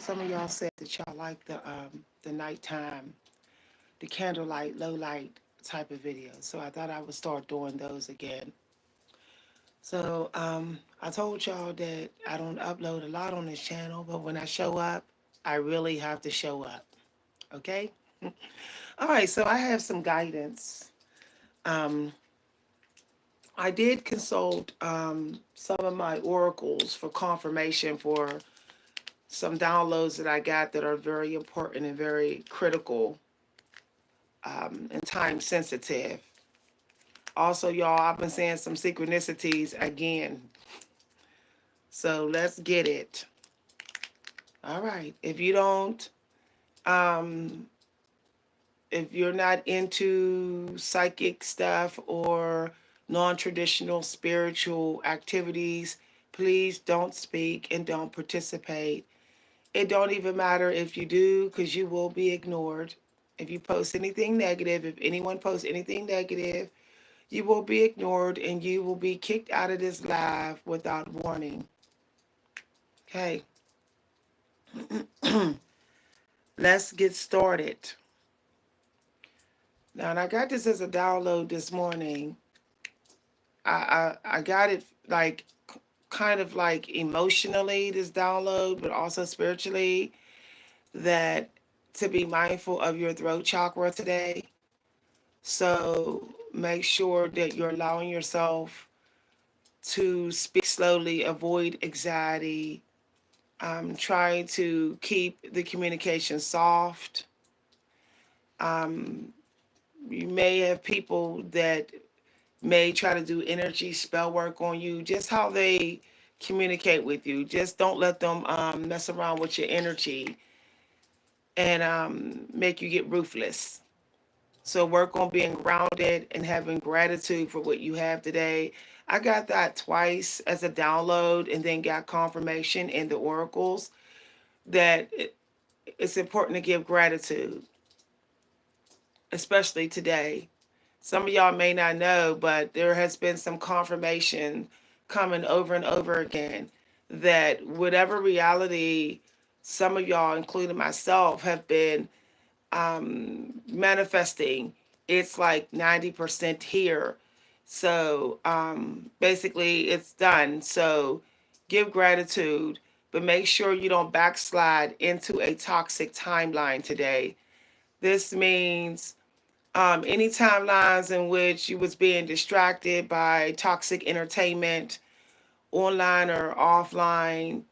Some of y'all said that y'all like the nighttime, the candlelight, low light type of videos. So I thought I would start doing those again. So I told y'all that I don't upload a lot on this channel, but when I show up, I really have to show up. Okay? All right, so I have some guidance. Um, I did consult some of my oracles for confirmation for some downloads that I got that are very important and very critical and time sensitive. Also, y'all, I've been saying some synchronicities again. So let's get it. All right. Um, if you're not into psychic stuff or non-traditional spiritual activities, please don't speak and don't participate. It don't even matter if you do, because you will be ignored. If you post anything negative, if anyone posts anything negative, you will be ignored and you will be kicked out of this live without warning. Okay, let's get started. Now, and I got this as a download this morning. I got it like kind of like emotionally, this download, but also spiritually, that to be mindful of your throat chakra today. So make sure that you're allowing yourself to speak slowly, avoid anxiety, trying to keep the communication soft. Um, you may have people that may try to do energy spell work on you, just how they communicate with you. Just don't let them mess around with your energy and make you get ruthless. So work on being grounded and having gratitude for what you have today. I got that twice as a download and then got confirmation in the oracles that it's important to give gratitude, especially today. Some of y'all may not know, but there has been some confirmation coming over and over again that whatever reality some of y'all, including myself, have been manifesting, it's like 90% here. So basically, it's done. So give gratitude, but make sure you don't backslide into a toxic timeline today. This means any timelines in which you was being distracted by toxic entertainment, online or offline,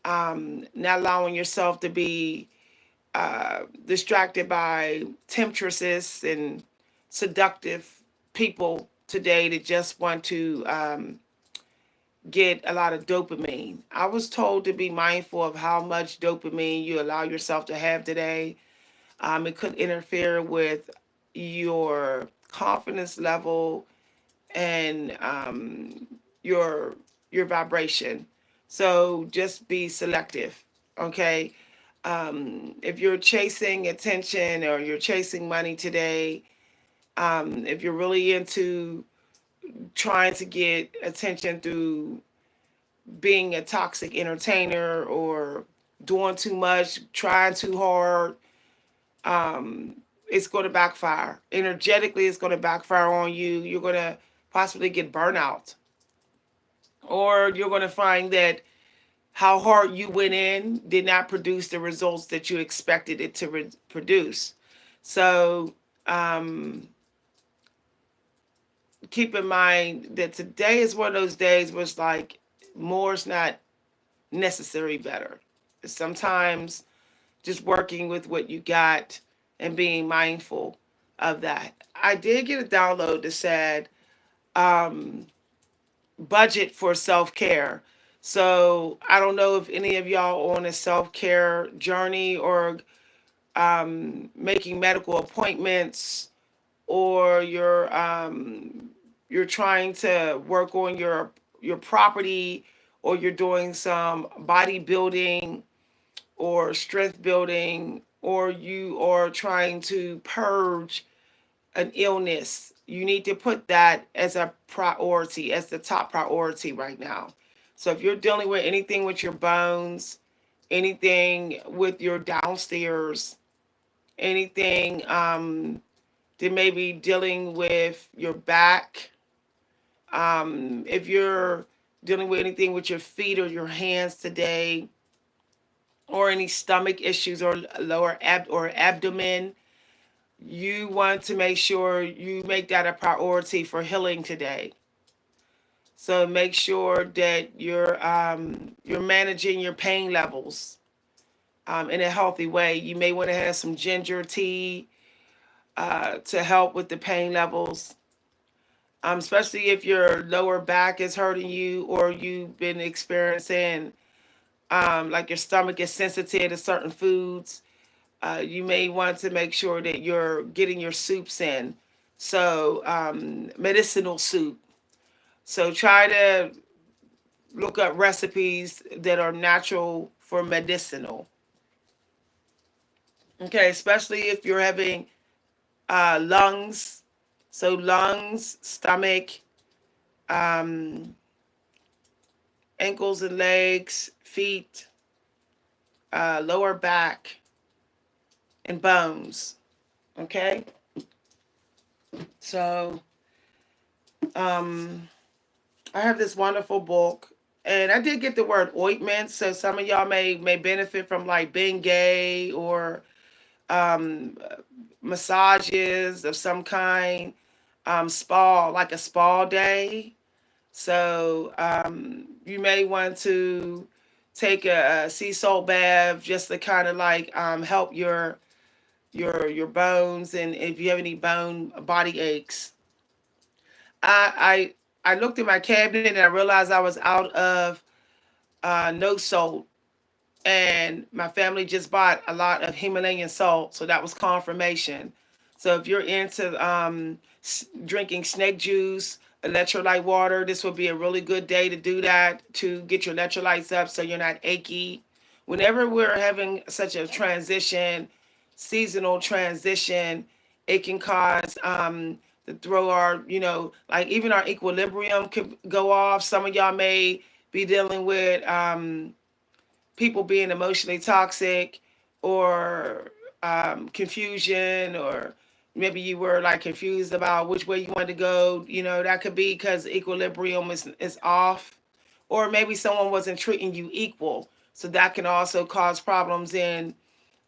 not allowing yourself to be distracted by temptresses and seductive people today that just want to get a lot of dopamine. I was told to be mindful of how much dopamine you allow yourself to have today. It could interfere with your confidence level and your your vibration. So just be selective, okay? If you're chasing attention or you're chasing money today, if you're really into trying to get attention through being a toxic entertainer or doing too much, trying too hard, it's going to backfire. Energetically, it's going to backfire on you. You're going to possibly get burnout, or you're going to find that how hard you went in did not produce the results that you expected it to produce. So keep in mind that today is one of those days where it's like more is not necessary better. Sometimes just working with what you got and being mindful of that. I did get a download that said budget for self-care. So I don't know if any of y'all on a self-care journey or making medical appointments, or you're trying to work on your property, or you're doing some bodybuilding or strength building, or you are trying to purge an illness. You need to put that as a priority, as the top priority right now. So if you're dealing with anything with your bones, anything with your downstairs, anything that may be dealing with your back. If you're dealing with anything with your feet or your hands today, or any stomach issues or lower or abdomen, you want to make sure you make that a priority for healing today. So make sure that you're managing your pain levels in a healthy way. You may want to have some ginger tea to help with the pain levels, especially if your lower back is hurting you or you've been experiencing like your stomach is sensitive to certain foods. You may want to make sure that you're getting your soups in. So, medicinal soup. So, try to look up recipes that are natural for medicinal. Okay, especially if you're having lungs. So, lungs, stomach, um, ankles and legs, feet, lower back, and bones. Okay, so um, I have this wonderful book, and I did get the word ointment. So some of y'all may benefit from like Bengay or um, massages of some kind, spa like a spa day. So you may want to take a sea salt bath just to kind of like help your bones, and if you have any body aches. I looked in my cabinet and I realized I was out of no salt, and my family just bought a lot of Himalayan salt, so that was confirmation. So if you're into drinking snake juice, electrolyte water, this would be a really good day to do that to get your electrolytes up so you're not achy. Whenever we're having such a transition, seasonal transition, it can cause to throw our, like even our equilibrium could go off. Some of y'all may be dealing with people being emotionally toxic, or confusion, or maybe you were like confused about which way you wanted to go. That could be because equilibrium is off, or maybe someone wasn't treating you equal. So that can also cause problems in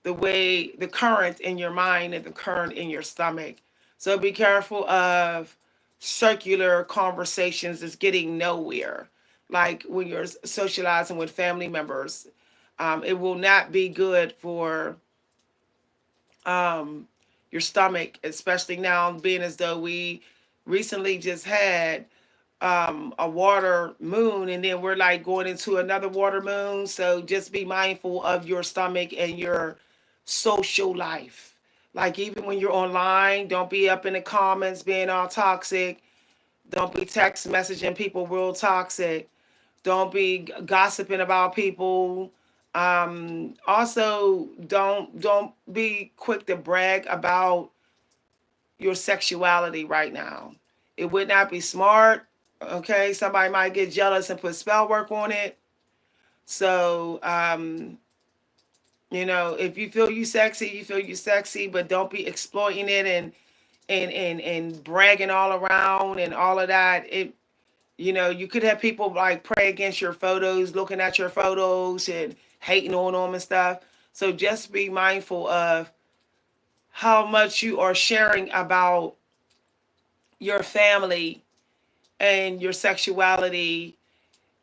the current in your mind and the current in your stomach. So be careful of circular conversations that's getting nowhere. Like when you're socializing with family members, it will not be good for um, your stomach, especially now being as though we recently just had a water moon, and then we're like going into another water moon. So just be mindful of your stomach and your social life. Like even when you're online, don't be up in the comments being all toxic. Don't be text messaging people real toxic. Don't be gossiping about people. Also, don't be quick to brag about your sexuality right now. It would not be smart. Okay, somebody might get jealous and put spell work on it. So, if you feel you feel you sexy, but don't be exploiting it and bragging all around and all of that. You could have people like pray against your photos, looking at your photos and hating on them and stuff. So just be mindful of how much you are sharing about your family and your sexuality,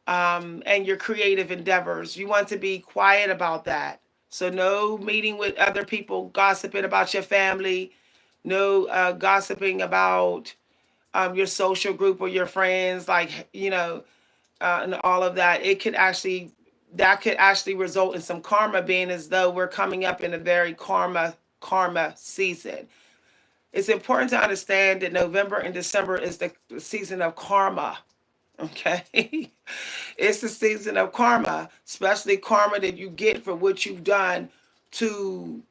and your creative endeavors. You want to be quiet about that. So no meeting with other people, gossiping about your family, no gossiping about your social group or your friends, like, and all of that. That could actually result in some karma, being as though we're coming up in a very karma season. It's important to understand that November and December is the season of karma. Okay. It's the season of karma, especially karma that you get for what you've done to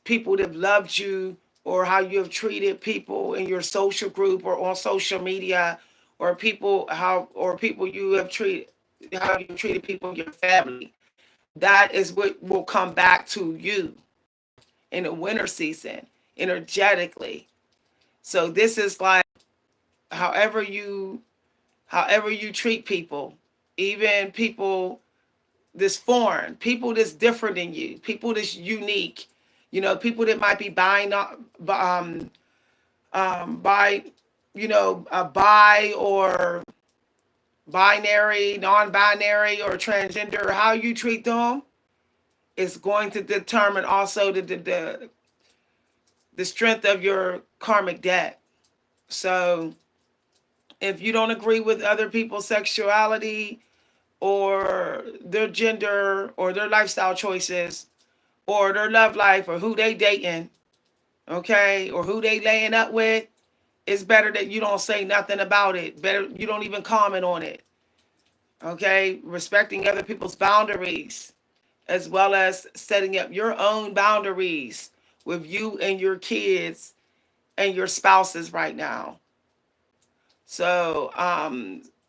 people that have loved you, or how you have treated people in your social group or on social media, or people you have treated, how you treated people in your family. that is what will come back to you in the winter season energetically. So this is like however you however you treat people, even people that's foreign, people that's different than you, people that's unique, people that might be buying by a bi or binary, non-binary or transgender, how you treat them is going to determine also the strength of your karmic debt. So if you don't agree with other people's sexuality or their gender or their lifestyle choices or their love life or who they dating, okay, or who they laying up with, it's better that you don't say nothing about it. Better you don't even comment on it. Okay, respecting other people's boundaries as well as setting up your own boundaries with you and your kids and your spouses right now. So,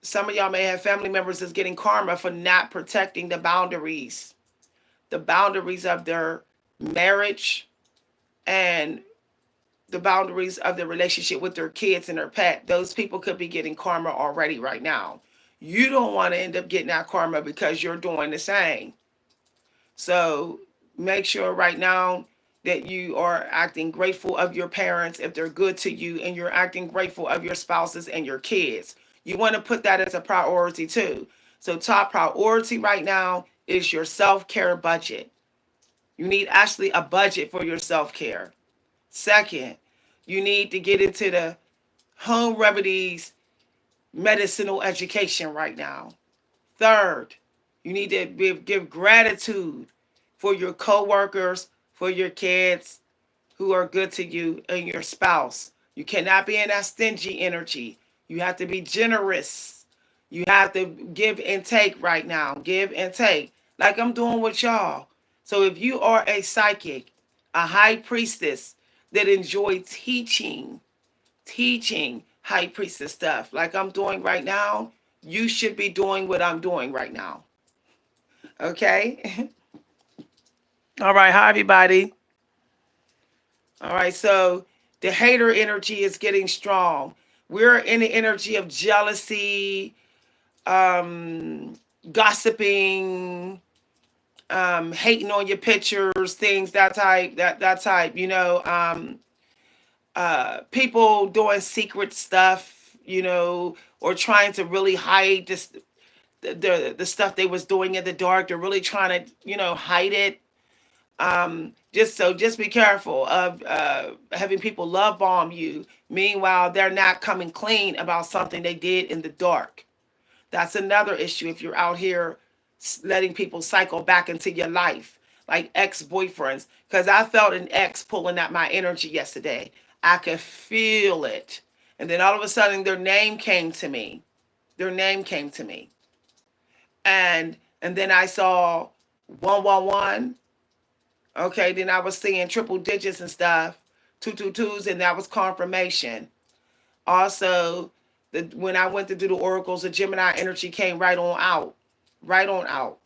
some of y'all may have family members that's getting karma for not protecting the boundaries of their marriage and the boundaries of their relationship with their kids and their pet. Those people could be getting karma already right now. You don't want to end up getting that karma because you're doing the same. So make sure right now that you are acting grateful of your parents if they're good to you, and you're acting grateful of your spouses and your kids. You want to put that as a priority too. So top priority right now is your self-care budget. You need actually a budget for your self-care. Second, you need to get into the home remedies medicinal education right now. Third, you need to give gratitude for your coworkers, for your kids who are good to you, and your spouse. You cannot be in that stingy energy. You have to be generous. You have to give and take right now. Give and take, like I'm doing with y'all. So if you are a psychic, a high priestess that enjoy teaching high priestess stuff like I'm doing right now, you should be doing what I'm doing right now. Okay? All right. Hi, everybody. All right. So the hater energy is getting strong. We're in the energy of jealousy, um, gossiping, hating on your pictures, things that type, that type, people doing secret stuff, or trying to really hide this, the stuff they was doing in the dark. They're really trying to, hide it. Just be careful of having people love bomb you. Meanwhile, they're not coming clean about something they did in the dark. That's another issue if you're out here letting people cycle back into your life, like ex-boyfriends. Because I felt an ex pulling at my energy yesterday. I could feel it. And then all of a sudden, their name came to me. Their name came to me. And then I saw 111. Okay, then I was seeing triple digits and stuff, 222s, and that was confirmation. Also, when I went to do the oracles, the Gemini energy came right on out, right on out.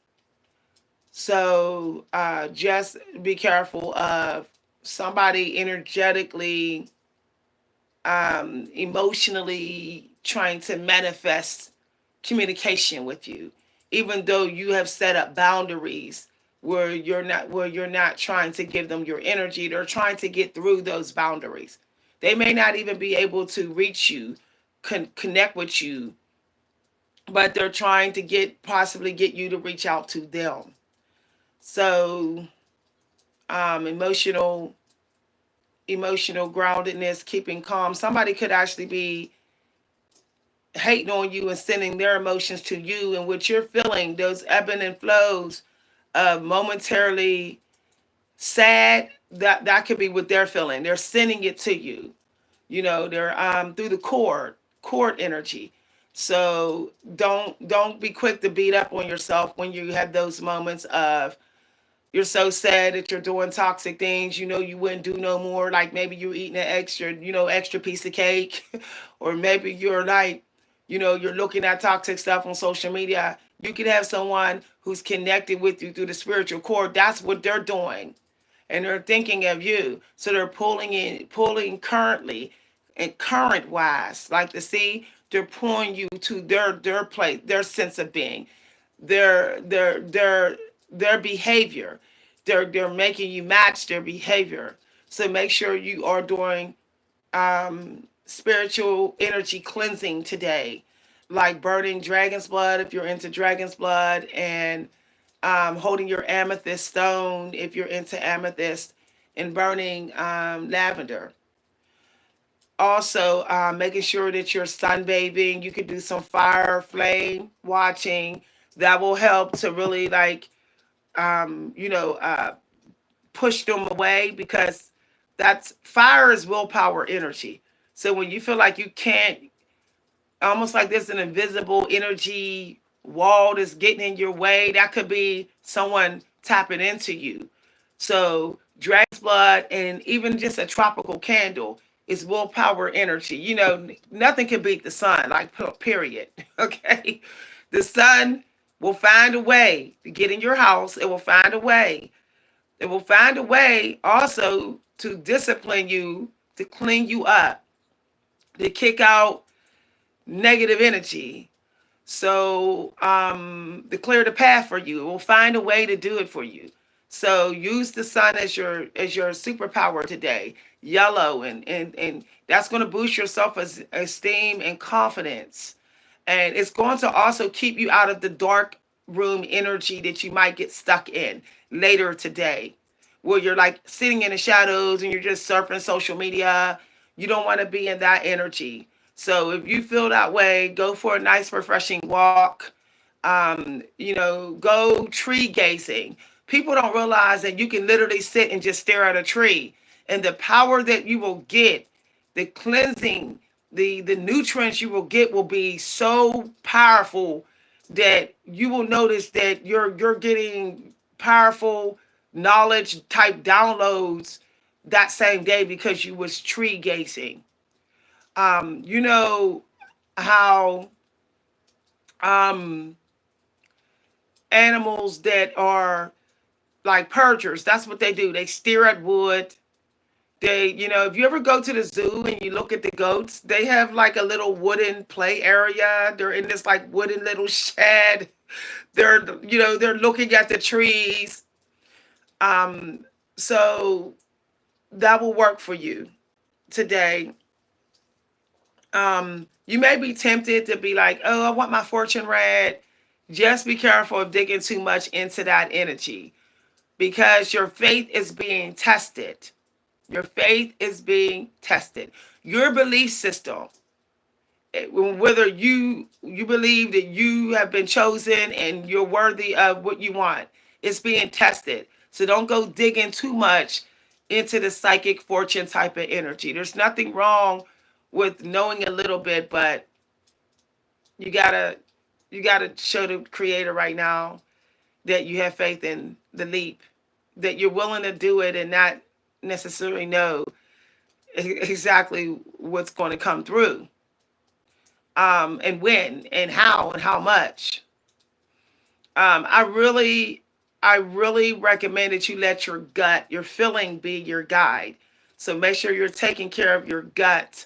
So just be careful of somebody energetically, emotionally trying to manifest communication with you, even though you have set up boundaries where you're not trying to give them your energy. They're trying to get through those boundaries. They may not even be able to reach you, connect with you, but they're trying to possibly get you to reach out to them. So emotional groundedness, keeping calm. Somebody could actually be hating on you and sending their emotions to you, and what you're feeling, those ebbing and flows of momentarily sad, that could be what they're feeling. They're sending it to you. They're through the cord energy. So don't be quick to beat up on yourself when you have those moments of you're so sad that you're doing toxic things, you wouldn't do no more. Like maybe you're eating an extra piece of cake, or maybe you're like, you're looking at toxic stuff on social media. You could have someone who's connected with you through the spiritual cord, that's what they're doing. And they're thinking of you. So they're pulling currently and current wise, like the sea, they're pulling you to their place, their sense of being, their behavior. They're making you match their behavior. So make sure you are doing spiritual energy cleansing today, like burning dragon's blood if you're into dragon's blood, and holding your amethyst stone if you're into amethyst, and burning lavender. Also, making sure that you're sunbathing. You could do some fire flame watching. That will help to really like, you know, push them away, because that's fire is willpower energy. So when you feel like you can't, almost like there's an invisible energy wall that's getting in your way, that could be someone tapping into you. So dragon's blood and even just a tropical candle is willpower energy. You know, nothing can beat the sun, like period. Okay. The sun will find a way to get in your house. It will find a way. It will find a way also to discipline you, to clean you up, to kick out negative energy. So to clear the path for you, it will find a way to do it for you. So use the sun as your superpower today. Yellow, and that's going to boost your self esteem and confidence. And it's going to also keep you out of the dark room energy that you might get stuck in later today, where you're like sitting in the shadows and you're just surfing social media. You don't want to be in that energy. So if you feel that way, go for a nice, refreshing walk. You know, go tree gazing. People don't realize that you can literally sit and just stare at a tree, and the power that you will get, the cleansing, the nutrients you will get will be so powerful that you will notice that you're getting powerful knowledge type downloads that same day because you was tree gazing. You know how um, animals that are like purgers, that's what they do. They stare at wood. They, you know, if you ever go to the zoo and you look at the goats, they have like a little wooden play area. They're in this like wooden little shed. They're, you know, they're looking at the trees. Um, so that will work for you today. You may be tempted to be like, oh, I want my fortune read. Just be careful of digging too much into that energy, because your faith is being tested. Your faith is being tested. Your belief system, whether you believe that you have been chosen and you're worthy of what you want, it's being tested. So don't go digging too much into the psychic fortune type of energy. There's nothing wrong with knowing a little bit, but you gotta you gotta show the creator right now that you have faith in the leap, that you're willing to do it and not necessarily know exactly what's going to come through, and when and how much. I really recommend that you let your gut, your feeling, be your guide. So make sure you're taking care of your gut.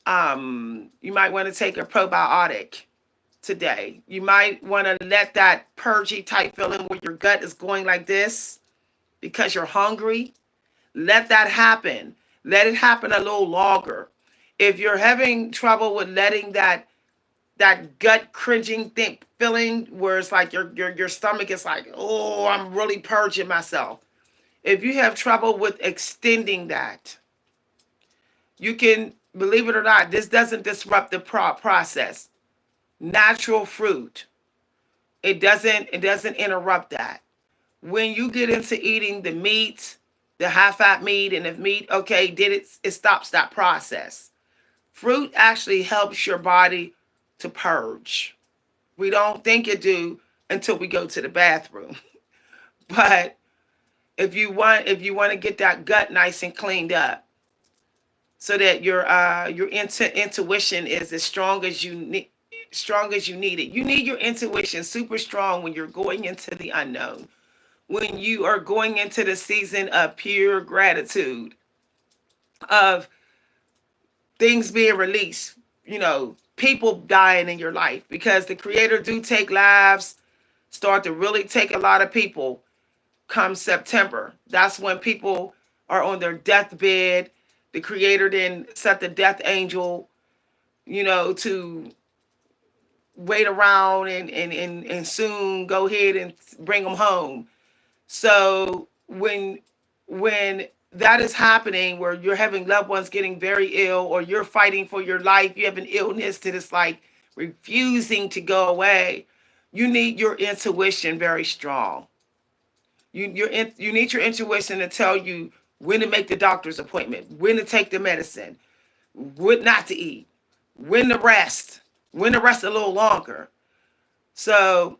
You might want to take a probiotic today. You might want to let that purgy type feeling where your gut is going like this because you're hungry. Let that happen. Let it happen a little longer. If you're having trouble with letting that gut cringing thing feeling where it's like your stomach is like, oh, I'm really purging myself. If you have trouble with extending that, you can, believe it or not, this doesn't disrupt the process. Natural fruit, it doesn't interrupt that. When you get into eating the meat, the high fat meat, and if meat, okay, did it stops that process. Fruit actually helps your body to purge. We don't think it do until we go to the bathroom. But if you want to get that gut nice and cleaned up, so that your intuition is as strong as you need, strong as you need it. You need your intuition super strong when you're going into the unknown, when you are going into the season of pure gratitude, of things being released, people dying in your life, because the creator do take lives, start to really take a lot of people come September. That's when people are on their deathbed. The creator then set the death angel, to wait around and soon go ahead and bring them home. So when that is happening, where you're having loved ones getting very ill, or you're fighting for your life, you have an illness that is like refusing to go away, you need your intuition very strong. You need your intuition to tell you when to make the doctor's appointment, when to take the medicine, what not to eat, when to rest a little longer. So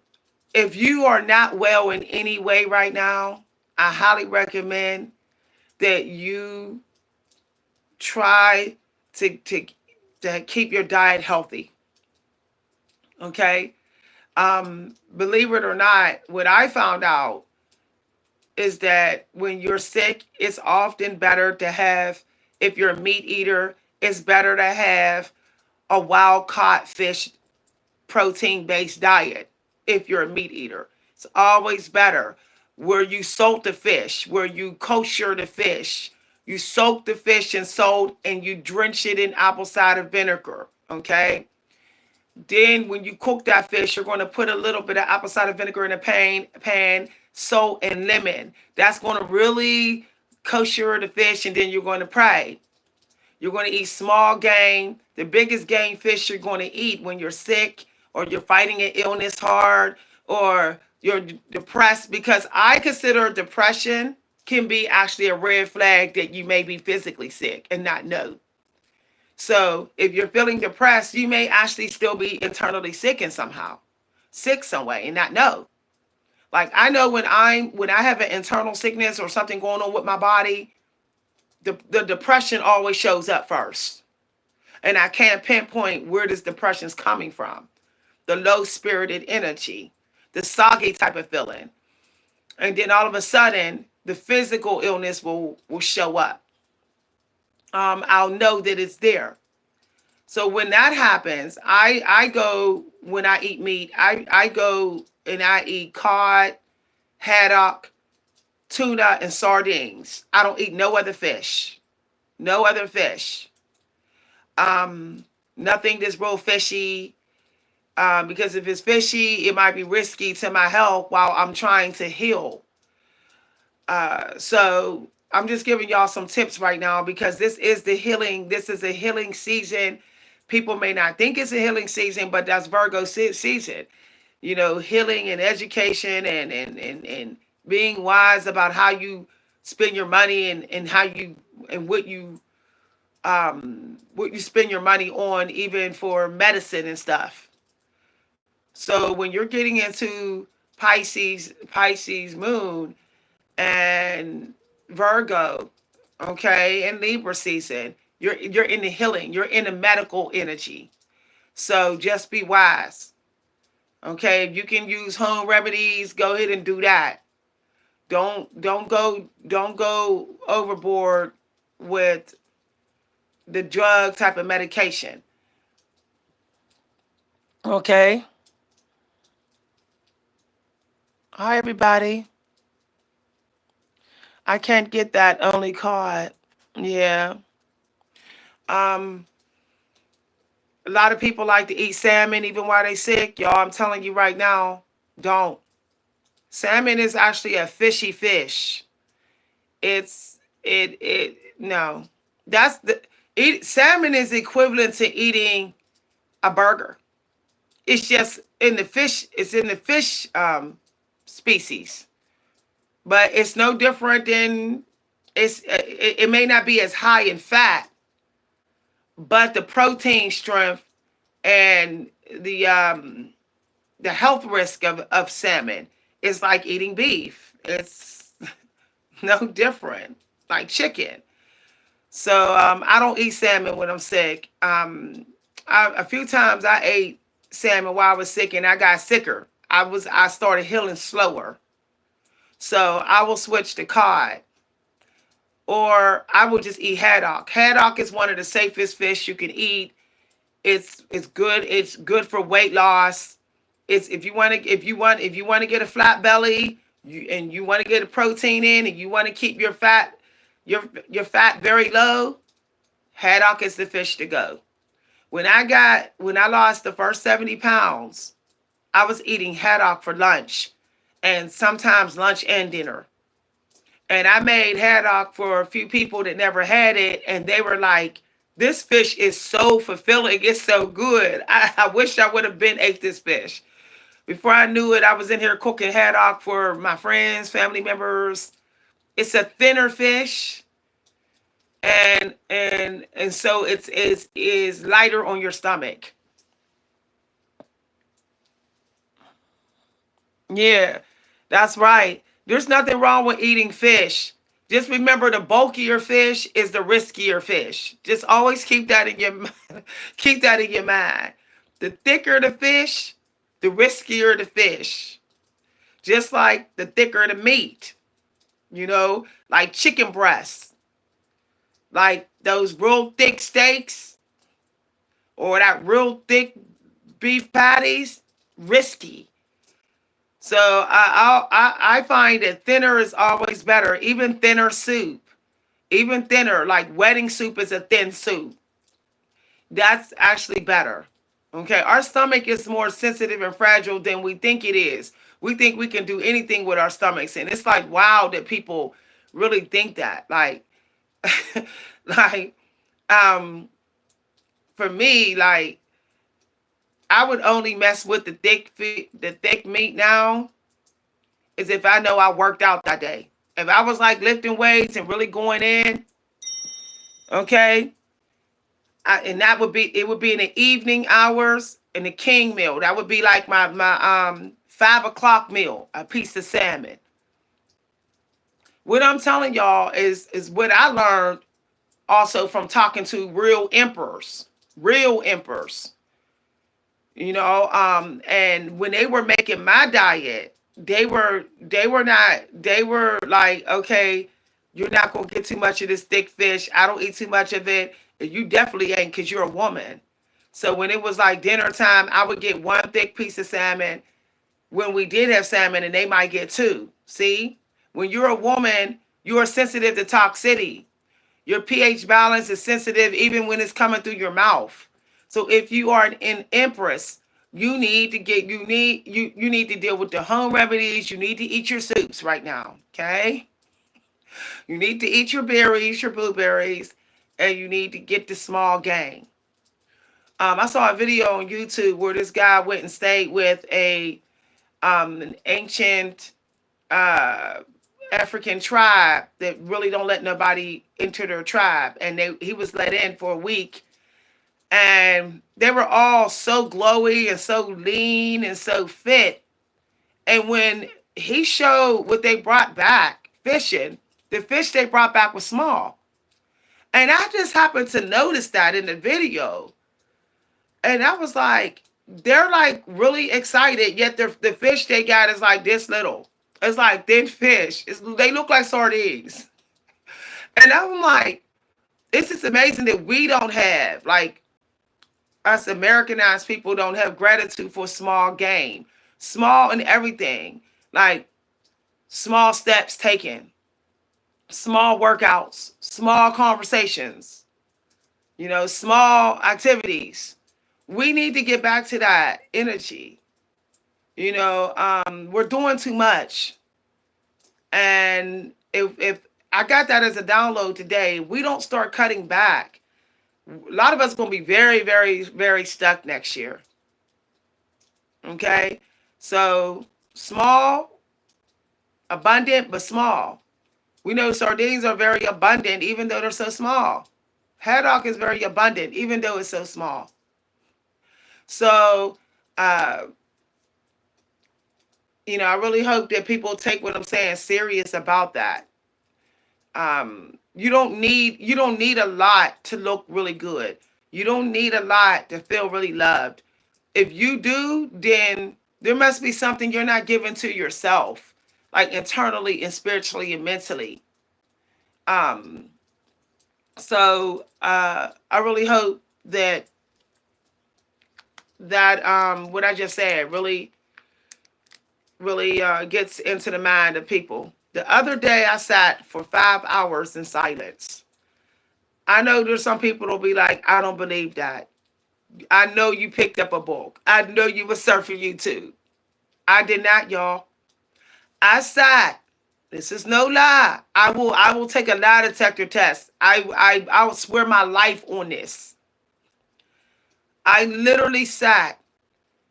if you are not well in any way right now, I highly recommend that you try to keep your diet healthy. Okay? Believe it or not, what I found out is that when you're sick, it's often better to have, if you're a meat eater, it's better to have a wild caught fish protein based diet. If you're a meat eater, it's always better. Where you salt the fish, where you kosher the fish, you soak the fish in salt and you drench it in apple cider vinegar. Okay. Then when you cook that fish, you're going to put a little bit of apple cider vinegar in a pan, salt and lemon. That's going to really kosher the fish, and then you're going to pray. You're going to eat small game, the biggest game fish you're going to eat when you're sick, or you're fighting an illness hard, or you're depressed, because I consider depression can be actually a red flag that you may be physically sick and not know. So if you're feeling depressed, you may actually still be internally sick in somehow, sick some way and not know. Like I know when I have an internal sickness or something going on with my body, the depression always shows up first. And I can't pinpoint where this depression is coming from. The low spirited energy, the soggy type of feeling. And then all of a sudden, the physical illness will show up. I'll know that it's there. So when that happens, I go, when I eat meat, I go and I eat cod, haddock, tuna, and sardines. I don't eat no other fish. No other fish. Nothing that's real fishy. Because if it's fishy, it might be risky to my health while I'm trying to heal. So I'm just giving y'all some tips right now, because this is the healing. This is a healing season. People may not think it's a healing season, but that's Virgo season. Healing and education and being wise about how you spend your money, and how you and what you spend your money on, even for medicine and stuff. So when you're getting into Pisces moon and Virgo, okay, and Libra season, you're in the healing, you're in the medical energy. So just be wise. Okay, if you can use home remedies, go ahead and do that. Don't go overboard with the drug type of medication. Okay. Hi everybody. I can't get that only card. Yeah. Um, a lot of people like to eat salmon even while they sick. Y'all, I'm telling you right now, don't. Salmon is actually a fishy fish. It no. That's salmon is equivalent to eating a burger. It's just in the fish, it's in the fish species. But it's no different than it may not be as high in fat, but the protein strength and the health risk of salmon is like eating beef. It's no different, like chicken. So I don't eat salmon when I'm sick. A few times I ate salmon while I was sick, and I got sicker. I started healing slower. So I will switch to cod, or I will just eat haddock. Haddock is one of the safest fish you can eat. It's good. It's good for weight loss. It's if you want to get a flat belly, and you want to get a protein in, and you want to keep your fat very low, haddock is the fish to go. When I lost the first 70 pounds, I was eating haddock for lunch, and sometimes lunch and dinner. And I made haddock for a few people that never had it, and they were like, "This fish is so fulfilling. It's so good. I wish I would have been ate this fish." Before I knew it, I was in here cooking haddock for my friends, family members. It's a thinner fish, and so it's is lighter on your stomach. Yeah, that's right. There's nothing wrong with eating fish. Just remember, the bulkier fish is the riskier fish. Just always keep that in your keep that in your mind. The thicker the fish, the riskier the fish. Just like the thicker the meat, like chicken breasts, like those real thick steaks or that real thick beef patties, risky. So I find that thinner is always better. Even thinner soup, even thinner, like wedding soup is a thin soup. That's actually better. Okay, our stomach is more sensitive and fragile than we think it is. We think we can do anything with our stomachs, and it's like wow that people really think that. Like, like um, for me, like I would only mess with the thick meat now is if I know I worked out that day. If I was like lifting weights and really going in, okay, and that would be it would be in the evening hours in the king meal. That would be like my 5 o'clock meal, a piece of salmon. What I'm telling y'all is what I learned also from talking to real emperors. And when they were making my diet, they were like, okay, you're not gonna get too much of this thick fish. I don't eat too much of it. And you definitely ain't because you're a woman. So when it was like dinner time, I would get one thick piece of salmon when we did have salmon, and they might get two. See, when you're a woman, you are sensitive to toxicity. Your pH balance is sensitive even when it's coming through your mouth. So if you are an empress, you need to deal with the home remedies. You need to eat your soups right now. Okay? You need to eat your berries, your blueberries, and you need to get the small game. I saw a video on YouTube where this guy went and stayed with an ancient uh, African tribe that really don't let nobody enter their tribe, and he was let in for a week, and they were all so glowy and so lean and so fit. And when he showed what they brought back fishing, the fish they brought back was small. And I just happened to notice that in the video. And I was like, they're like really excited, yet the fish they got is like this little. It's like thin fish. They look like sardines. And I'm like, this is amazing that we don't have, like, us Americanized people don't have gratitude for small game, small in everything, like small steps taken, small workouts, small conversations, small activities. We need to get back to that energy. We're doing too much. And if I got that as a download today, we don't start cutting back, a lot of us are going to be very, very, very stuck next year. Okay? So small, abundant, but small. We know sardines are very abundant even though they're so small. Haddock is very abundant even though it's so small. So, uh, I really hope that people take what I'm saying serious about that. You don't need a lot to look really good. You don't need a lot to feel really loved. If you do, then there must be something you're not giving to yourself, like internally and spiritually and mentally. Um, I really hope that what I just said really gets into the mind of people. The other day, I sat for 5 hours in silence. I know there's some people that'll be like, I don't believe that. I know you picked up a book. I know you were surfing YouTube. I did not, y'all. I sat. This is no lie. I will take a lie detector test. I will swear my life on this. I literally sat.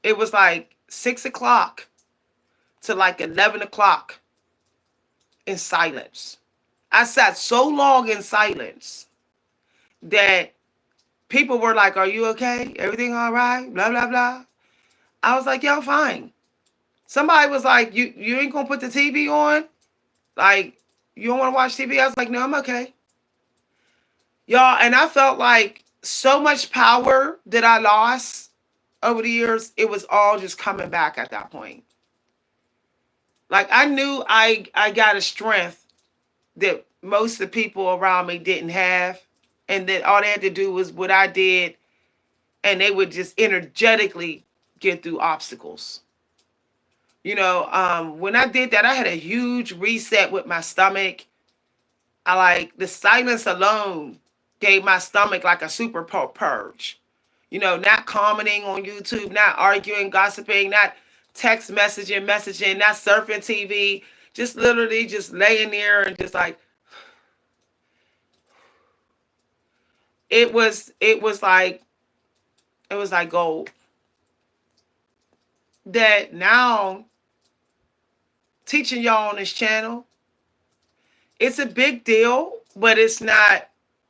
It was like 6 o'clock to like 11 o'clock in silence. I sat so long in silence that people were like, "Are you okay? Everything all right?" Blah blah blah. I was like, "Yo, fine." Somebody was like, "You ain't gonna put the TV on? Like, you don't want to watch TV?" I was like, "No, I'm okay." Y'all, and I felt like so much power that I lost over the years, it was all just coming back at that point. Like I knew I got a strength that most of the people around me didn't have, and that all they had to do was what I did, and they would just energetically get through obstacles. When I did that, I had a huge reset with my stomach. I like the silence alone gave my stomach like a super purge. Not commenting on YouTube, not arguing, gossiping, not messaging, not surfing TV, just literally just laying there and just like it was like gold. That now teaching y'all on this channel, it's a big deal, but it's not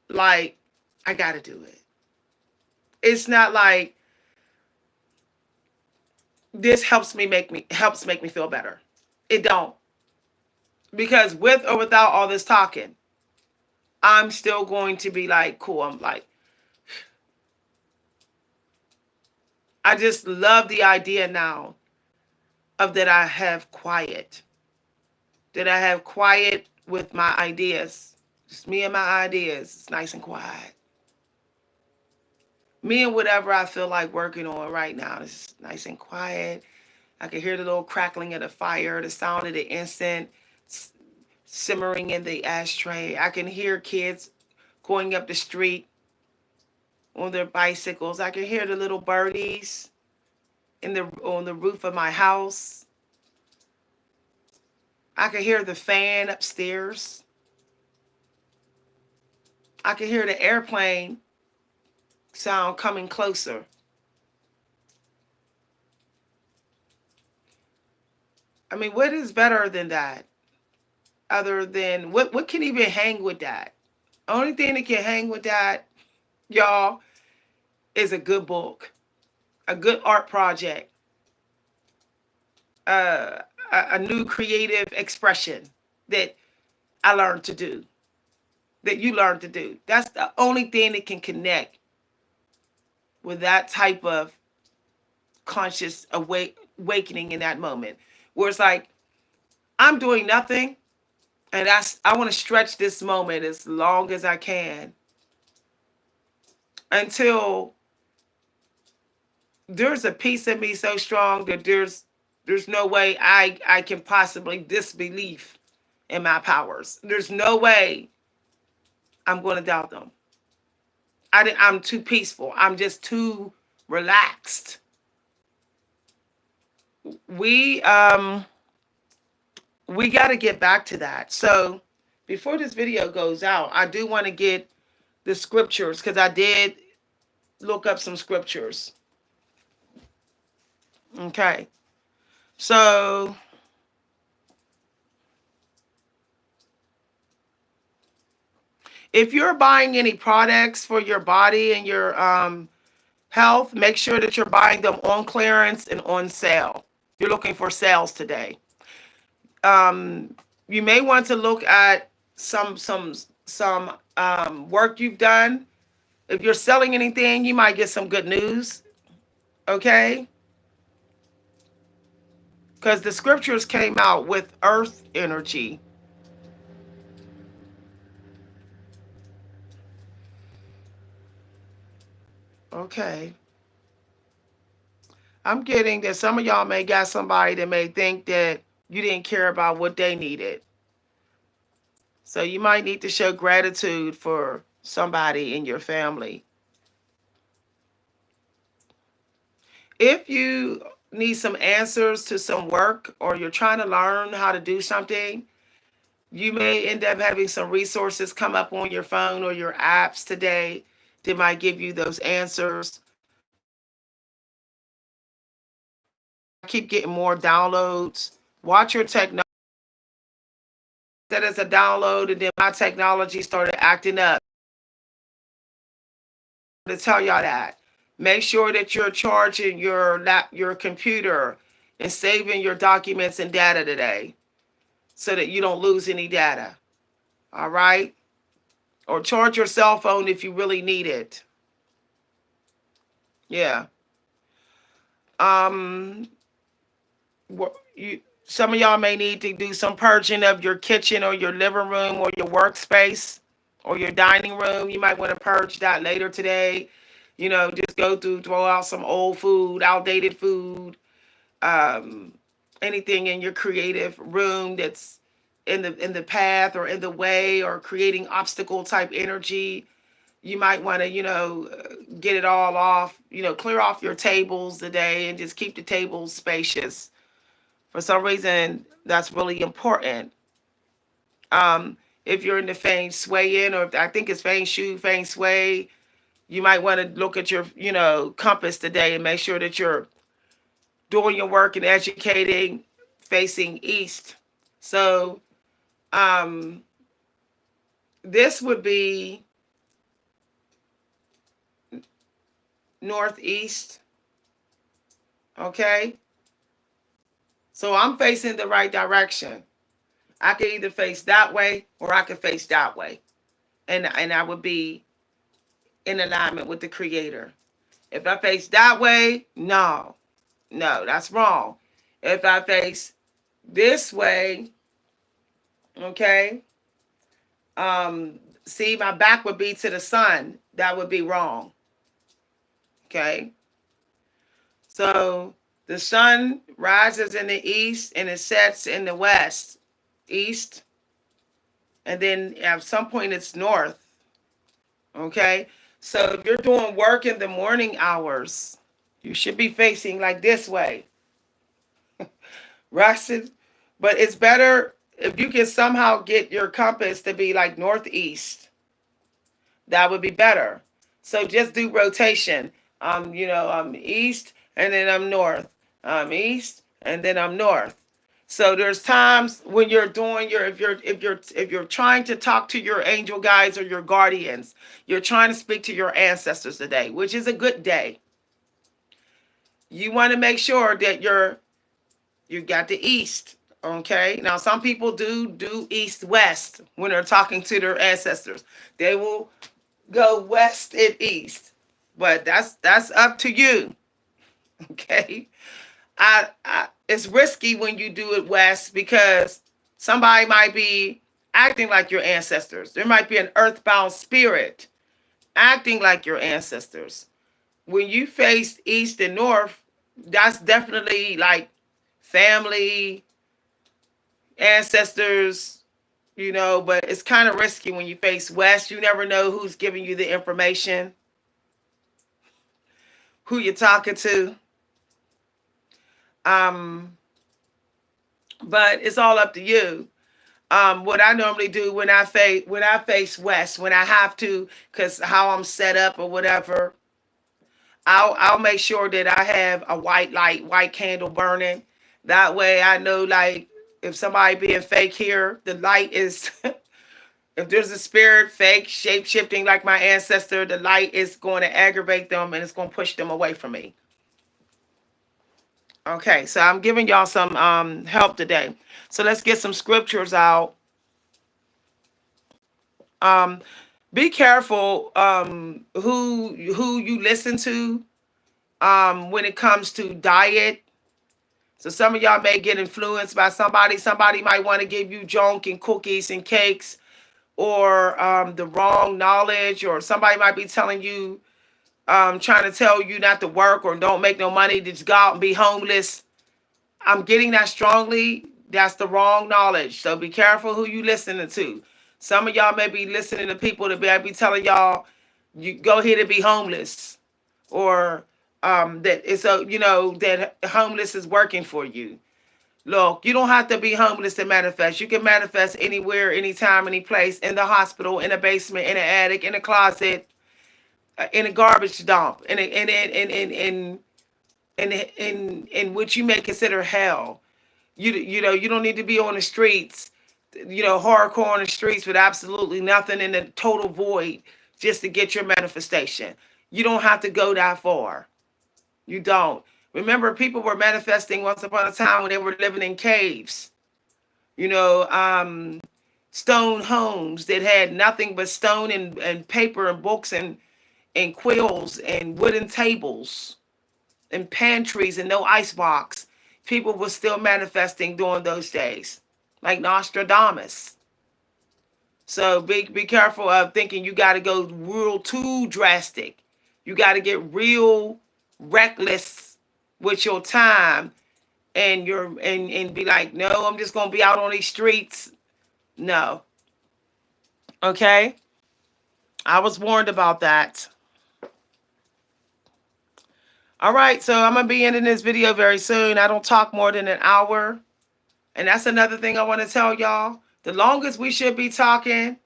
like I gotta do it. It's not like this helps make me feel better. It don't. Because with or without all this talking, I'm still going to be like, cool. I'm like, I just love the idea now of that I have quiet. That I have quiet with my ideas. Just me and my ideas. It's nice and quiet. Me and whatever I feel like working on right now. It's nice and quiet. I can hear the little crackling of the fire, the sound of the incense simmering in the ashtray. I can hear kids going up the street on their bicycles. I can hear the little birdies on the roof of my house. I can hear the fan upstairs. I can hear the airplane sound coming closer. I mean, what is better than that? Other than what can even hang with that? Only thing that can hang with that, y'all, is a good book, a good art project, uh, a new creative expression that I learned to do, that you learned to do. That's the only thing that can connect with that type of conscious awakening in that moment, where it's like I'm doing nothing, and I want to stretch this moment as long as I can until there's a piece of me so strong that there's no way I can possibly disbelieve in my powers. There's no way I'm going to doubt them. I'm too peaceful. I'm just too relaxed. We um we got to get back to that. So before this video goes out, I do want to get the scriptures because I did look up some scriptures. Okay. So if you're buying any products for your body and your health, make sure that you're buying them on clearance and on sale. You're looking for sales today. Um, you may want to look at some work you've done. If you're selling anything, you might get some good news. Okay? Because the scriptures came out with earth energy. Okay. I'm getting that some of y'all may got somebody that may think that you didn't care about what they needed. So you might need to show gratitude for somebody in your family. If you need some answers to some work or you're trying to learn how to do something, you may end up having some resources come up on your phone or your apps today that might give you those answers. I keep getting more downloads. Watch your technology. That is a download, and then my technology started acting up. To tell y'all that. Make sure that you're charging your computer and saving your documents and data today so that you don't lose any data. All right? Or charge your cell phone if you really need it. Yeah. Um some of y'all may need to do some purging of your kitchen or your living room or your workspace or your dining room. You might want to purge that later today. Just go through, throw out some old food, outdated food, um, anything in your creative room that's in the path or in the way or creating obstacle type energy. You might want to, get it all off. Clear off your tables today and just keep the tables spacious. For some reason, that's really important. If you're in the feng shui in, or if, I think it's feng shui, feng shui, you might want to look at your, compass today and make sure that you're doing your work and educating facing east. So, um, this would be northeast. Okay. So I'm facing the right direction. I could either face that way or I could face that way. And I would be in alignment with the creator. If I face that way, no. No, that's wrong. If I face this way, okay, see, my back would be to the sun. That would be wrong. Okay. So the sun rises in the east and it sets in the west, east, and then at some point it's north. Okay. So if you're doing work in the morning hours, you should be facing like this way. Rested. But it's better if you can somehow get your compass to be like northeast. That would be better. So just do rotation. I'm east and then I'm north. I'm east and then I'm north. So there's times when you're doing your if you're trying to talk to your angel guides or your guardians, you're trying to speak to your ancestors today, which is a good day. You want to make sure that you got the east. Okay. Now some people do east west when they're talking to their ancestors. They will go west and east, but that's up to you. Okay. It's risky when you do it west because somebody might be acting like your ancestors. There might be an earthbound spirit acting like your ancestors. When you face east and north, that's definitely like family, ancestors, but it's kind of risky when you face west. You never know who's giving you the information, who you're talking to. Um, but it's all up to you. What I normally do when I face west, when I have to, because how I'm set up or whatever, I'll make sure that I have a white light, white candle burning. That way I know, like, if somebody being fake here, the light is if there's a spirit fake shape shifting like my ancestor, the light is going to aggravate them and it's going to push them away from me. Okay, so I'm giving y'all some help today. So let's get some scriptures out. Be careful who you listen to when it comes to diet. So some of y'all may get influenced by somebody. Somebody might want to give you junk and cookies and cakes, or the wrong knowledge, or somebody might be telling you, trying to tell you not to work or don't make no money, to just go out and be homeless. I'm getting that strongly. That's the wrong knowledge. So be careful who you listening to. Some of y'all may be listening to people that be telling y'all, you go here to be homeless, or that it's a, that homeless is working for you. Look, you don't have to be homeless to manifest. You can manifest anywhere, anytime, any place, in the hospital, in a basement, in an attic, in a closet, in a garbage dump, in which you may consider hell. You don't need to be on the streets, hardcore on the streets with absolutely nothing in the total void just to get your manifestation. You don't have to go that far. You don't. Remember, people were manifesting once upon a time when they were living in caves. You know, stone homes that had nothing but stone and paper and books and quills and wooden tables and pantries and no icebox. People were still manifesting during those days, like Nostradamus. So be careful of thinking you got to go real too drastic. You got to get real reckless with your time, and be like, no, I'm just gonna be out on these streets. No, okay. I was warned about that. All right, so I'm gonna be ending this video very soon. I don't talk more than an hour, and that's another thing I want to tell y'all. The longest we should be talking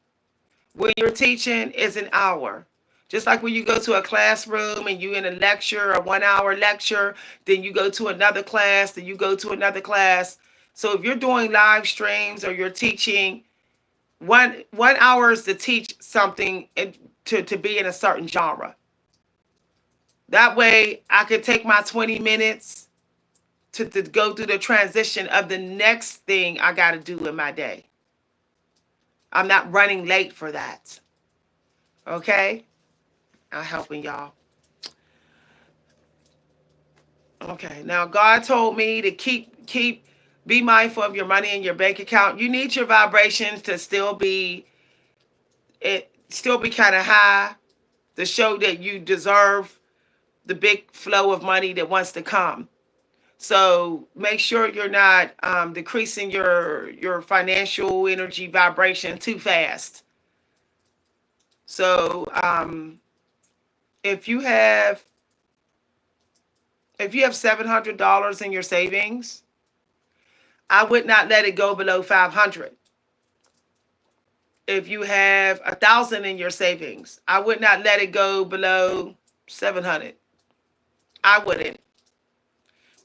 when you're teaching is an hour. Just like when you go to a classroom and you in a lecture, a 1 hour lecture, then you go to another class, then you go to another class. So if you're doing live streams or you're teaching, one hour is to teach something to be in a certain genre. That way I could take my 20 minutes to go through the transition of the next thing I got to do in my day. I'm not running late for that. Okay? I'm helping y'all. Okay. Now God told me to be mindful of your money in your bank account. You need your vibrations to still be kind of high, to show that you deserve the big flow of money that wants to come. So make sure you're not decreasing your financial energy vibration too fast. So if you have $700 in your savings, I would not let it go below 500. If you have 1,000 in your savings, I would not let it go below 700. I wouldn't.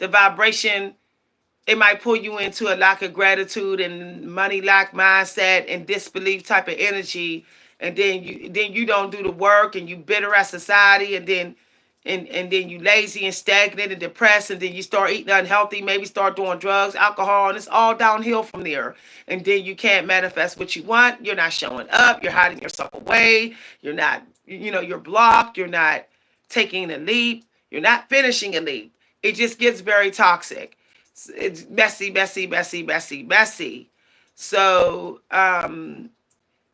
The vibration, it might pull you into a lack of gratitude and money lack mindset and disbelief type of energy, and then you don't do the work, and you bitter at society, and then you lazy and stagnant and depressed, and then you start eating unhealthy, maybe start doing drugs, alcohol, and it's all downhill from there. And then you can't manifest what you want. You're not showing up. You're hiding yourself away. You're not, you're blocked. You're not taking a leap. You're not finishing a leap. It just gets very toxic. It's messy, messy, messy, messy, messy. So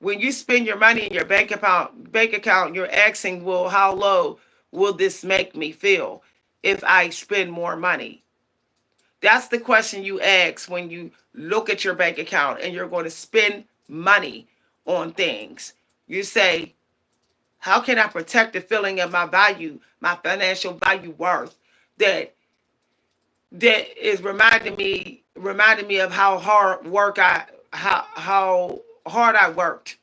when you spend your money in your bank account, you're asking, well, how low will this make me feel if I spend more money? That's the question you ask when you look at your bank account and you're going to spend money on things. You say, how can I protect the feeling of my value, my financial value worth, that is reminding me of how hard how hard I worked,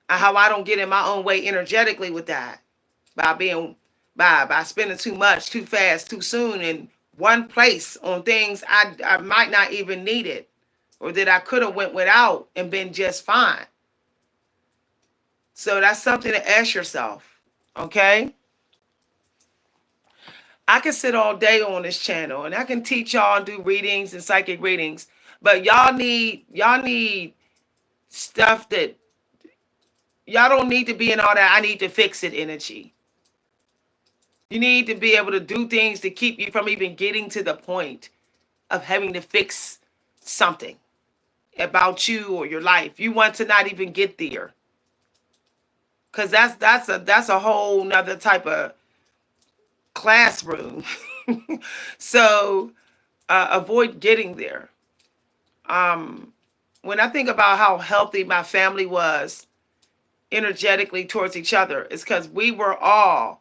and how I don't get in my own way energetically with that, by spending too much, too fast, too soon in one place on things I might not even need it, or that I could have went without and been just fine. So that's something to ask yourself. Okay? I can sit all day on this channel and I can teach y'all and do readings and psychic readings, but y'all need stuff that y'all don't need to be in all that I need to fix it energy. You need to be able to do things to keep you from even getting to the point of having to fix something about you or your life. You want to not even get there. Cause that's a whole nother type of classroom. So avoid getting there. Um, when I think about how healthy my family was energetically towards each other, it's because we were all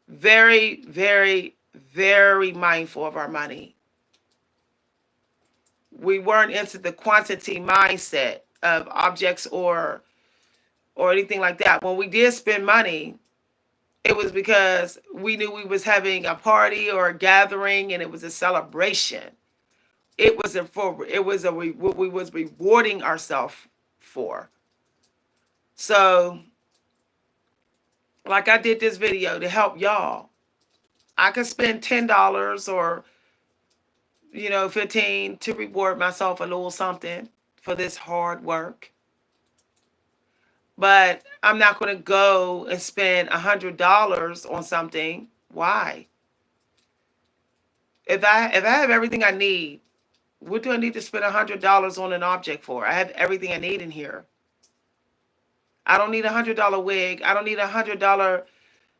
very, very, very mindful of our money. We weren't into the quantity mindset of objects or anything like that. When we did spend money, it was because we knew we was having a party or a gathering and it was a celebration. What we was rewarding ourselves for. So, like I did this video to help y'all. I could spend $10 or 15 to reward myself a little something for this hard work. But I'm not going to go and spend $100 on something. Why? If I have everything I need, what do I need to spend $100 on an object for? I have everything I need in here. I don't need $100 wig. I don't need $100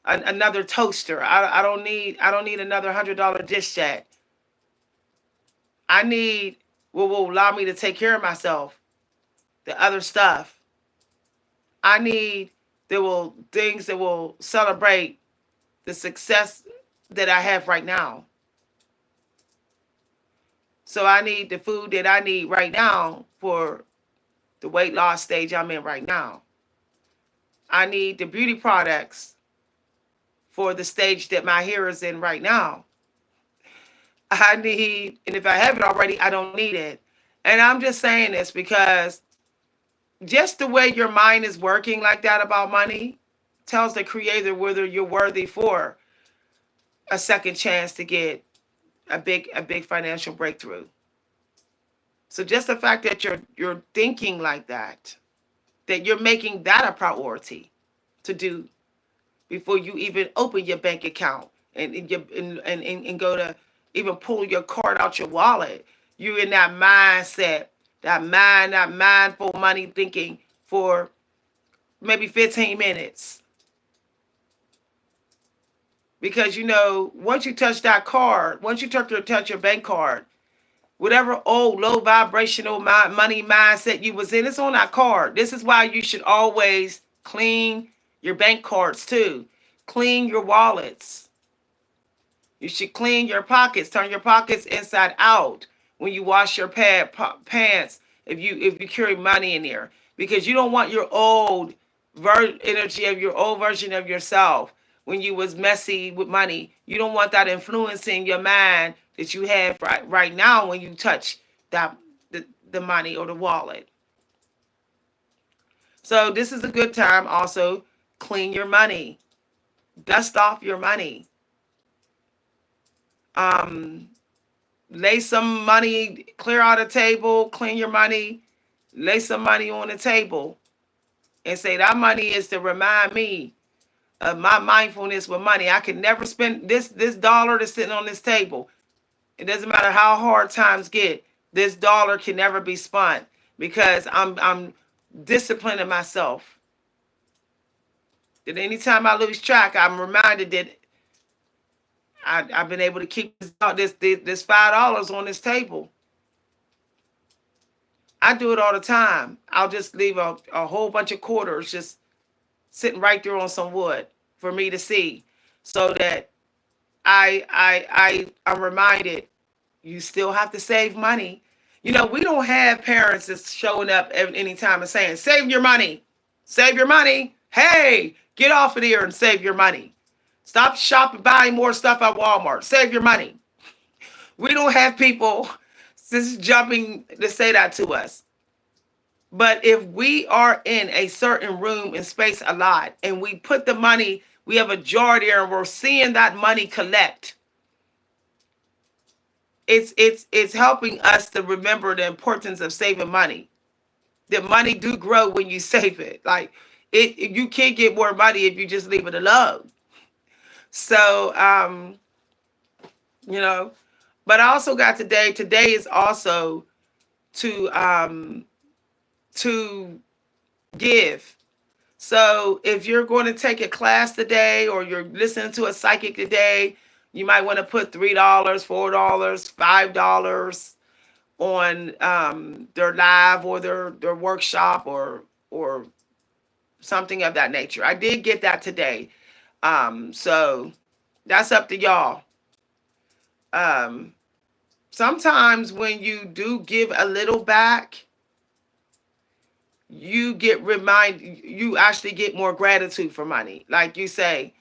another toaster. I don't need another $100 dish set. I need what will allow me to take care of myself. The other stuff. I need things that will celebrate the success that I have right now. So I need the food that I need right now for the weight loss stage I'm in right now. I need the beauty products for the stage that my hair is in right now. And if I have it already, I don't need it. And I'm just saying this because just the way your mind is working like that about money tells the creator whether you're worthy for a second chance to get a big financial breakthrough. So just the fact that you're thinking like that you're making that a priority to do before you even open your bank account and go to even pull your card out your wallet. You're in that mindset, that mindful money thinking for maybe 15 minutes. Because once you touch that card, once you touch your bank card, whatever old low vibrational money mindset you was in, it's on that card. This is why you should always clean your bank cards too. Clean your wallets. You should clean your pockets. Turn your pockets inside out when you wash your pants. If you carry money in there, because you don't want your old energy of your old version of yourself when you was messy with money. You don't want that influencing your mind that you have right now when you touch the money or the wallet. So this is a good time also. Clean your money. Dust off your money. Lay some money, clear out a table, clean your money, lay some money on the table and say that money is to remind me of my mindfulness with money. I can never spend this dollar that's sitting on this table. It doesn't matter how hard times get. This dollar can never be spent because I'm disciplining myself. That anytime I lose track, I'm reminded that I've been able to keep this $5 on this table. I do it all the time. I'll just leave a whole bunch of quarters just sitting right there on some wood for me to see, so that I'm reminded you still have to save money. We don't have parents that's showing up at any time and saying, "Save your money, save your money." Hey, get off of here and save your money. Stop shopping, buying more stuff at Walmart. Save your money. We don't have people just jumping to say that to us. But if we are in a certain room and space a lot and we put the money, we have a jar there and we're seeing that money collect. It's helping us to remember the importance of saving money. The money do grow when you save it. Like you can't get more money if you just leave it alone. So, you know, but I also got today. Today is also to give. So if you're going to take a class today or you're listening to a psychic today, you might want to put $3, $4, $5 on their live or their workshop or something of that nature. I did get that today. So that's up to y'all. Um, Sometimes when you do give a little back, you actually get more gratitude for money. Like you say,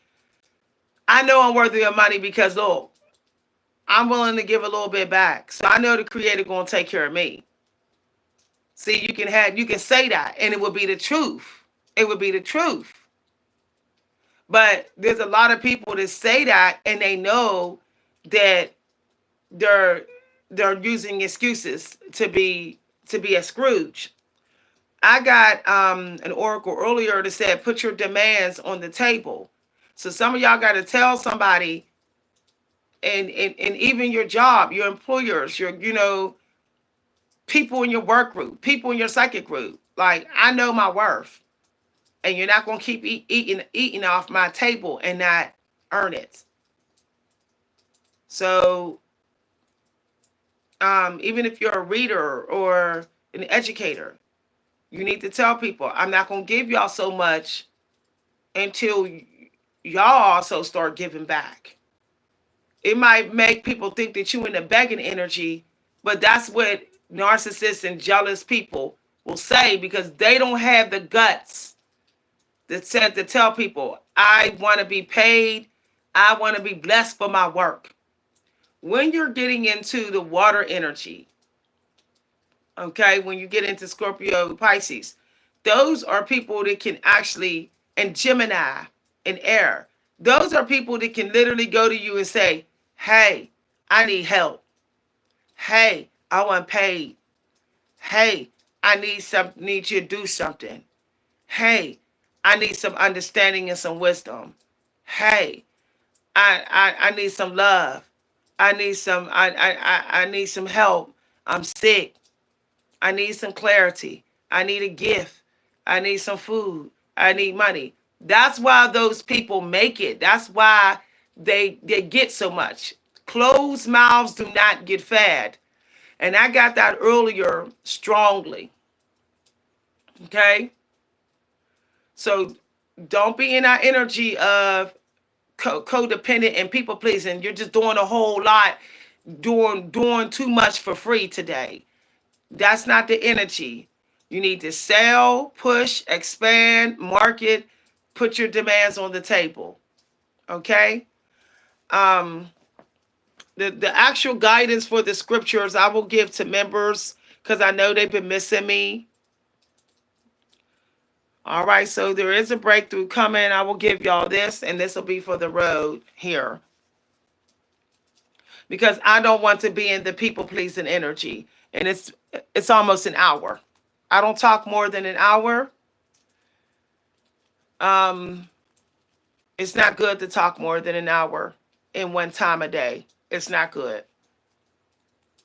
I know I'm worthy of money because look, I'm willing to give a little bit back. So I know the creator gonna take care of me. See, you can say that and it would be the truth. It would be the truth. But there's a lot of people that say that and they know that they're they're using excuses to be a Scrooge. I got an oracle earlier that said put your demands on the table. So some of y'all got to tell somebody, and even your job, your employers, your people in your work group, people in your psychic group. Like, I know my worth, and you're not gonna keep eating off my table and not earn it. So even if you're a reader or an educator, you need to tell people, I'm not gonna give y'all so much until y'all also start giving back. It might make people think that you in the begging energy, but that's what narcissists and jealous people will say because they don't have the guts that said to tell people, I want to be paid, I want to be blessed for my work. When you're getting into the water energy, okay, when you get into Scorpio, Pisces, those are people that can actually, and Gemini and Air, those are people that can literally go to you and say, hey, I need help. Hey, I want paid. Hey, I need you to do something. Hey, I need some understanding and some wisdom. Hey, I need some love. I need some help. I'm sick. I need some clarity. I need a gift. I need some food. I need money. That's why those people make it. That's why they get so much. Closed mouths do not get fed. And I got that earlier strongly. Okay? So don't be in that energy of codependent and people pleasing. You're just doing a whole lot, doing too much for free today. That's not the energy. You need to sell, push, expand, market, put your demands on the table. Okay? Um, the actual guidance for the scriptures I will give to members because I know they've been missing me. All right, so there is a breakthrough coming. I will give y'all this, and this will be for the road here. Because I don't want to be in the people pleasing energy. And it's almost an hour. I don't talk more than an hour. Um, it's not good to talk more than an hour in one time a day. It's not good.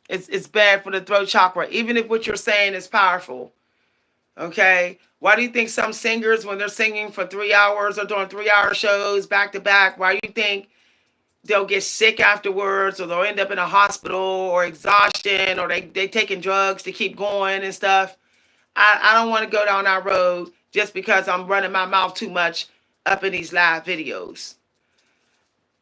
It's bad for the throat chakra, even if what you're saying is powerful. Okay? Why do you think some singers, when they're singing for 3 hours or doing 3 hour shows back to back, why do you think they'll get sick afterwards or they'll end up in a hospital or exhaustion or they taking drugs to keep going and stuff? I don't want to go down that road just because I'm running my mouth too much up in these live videos.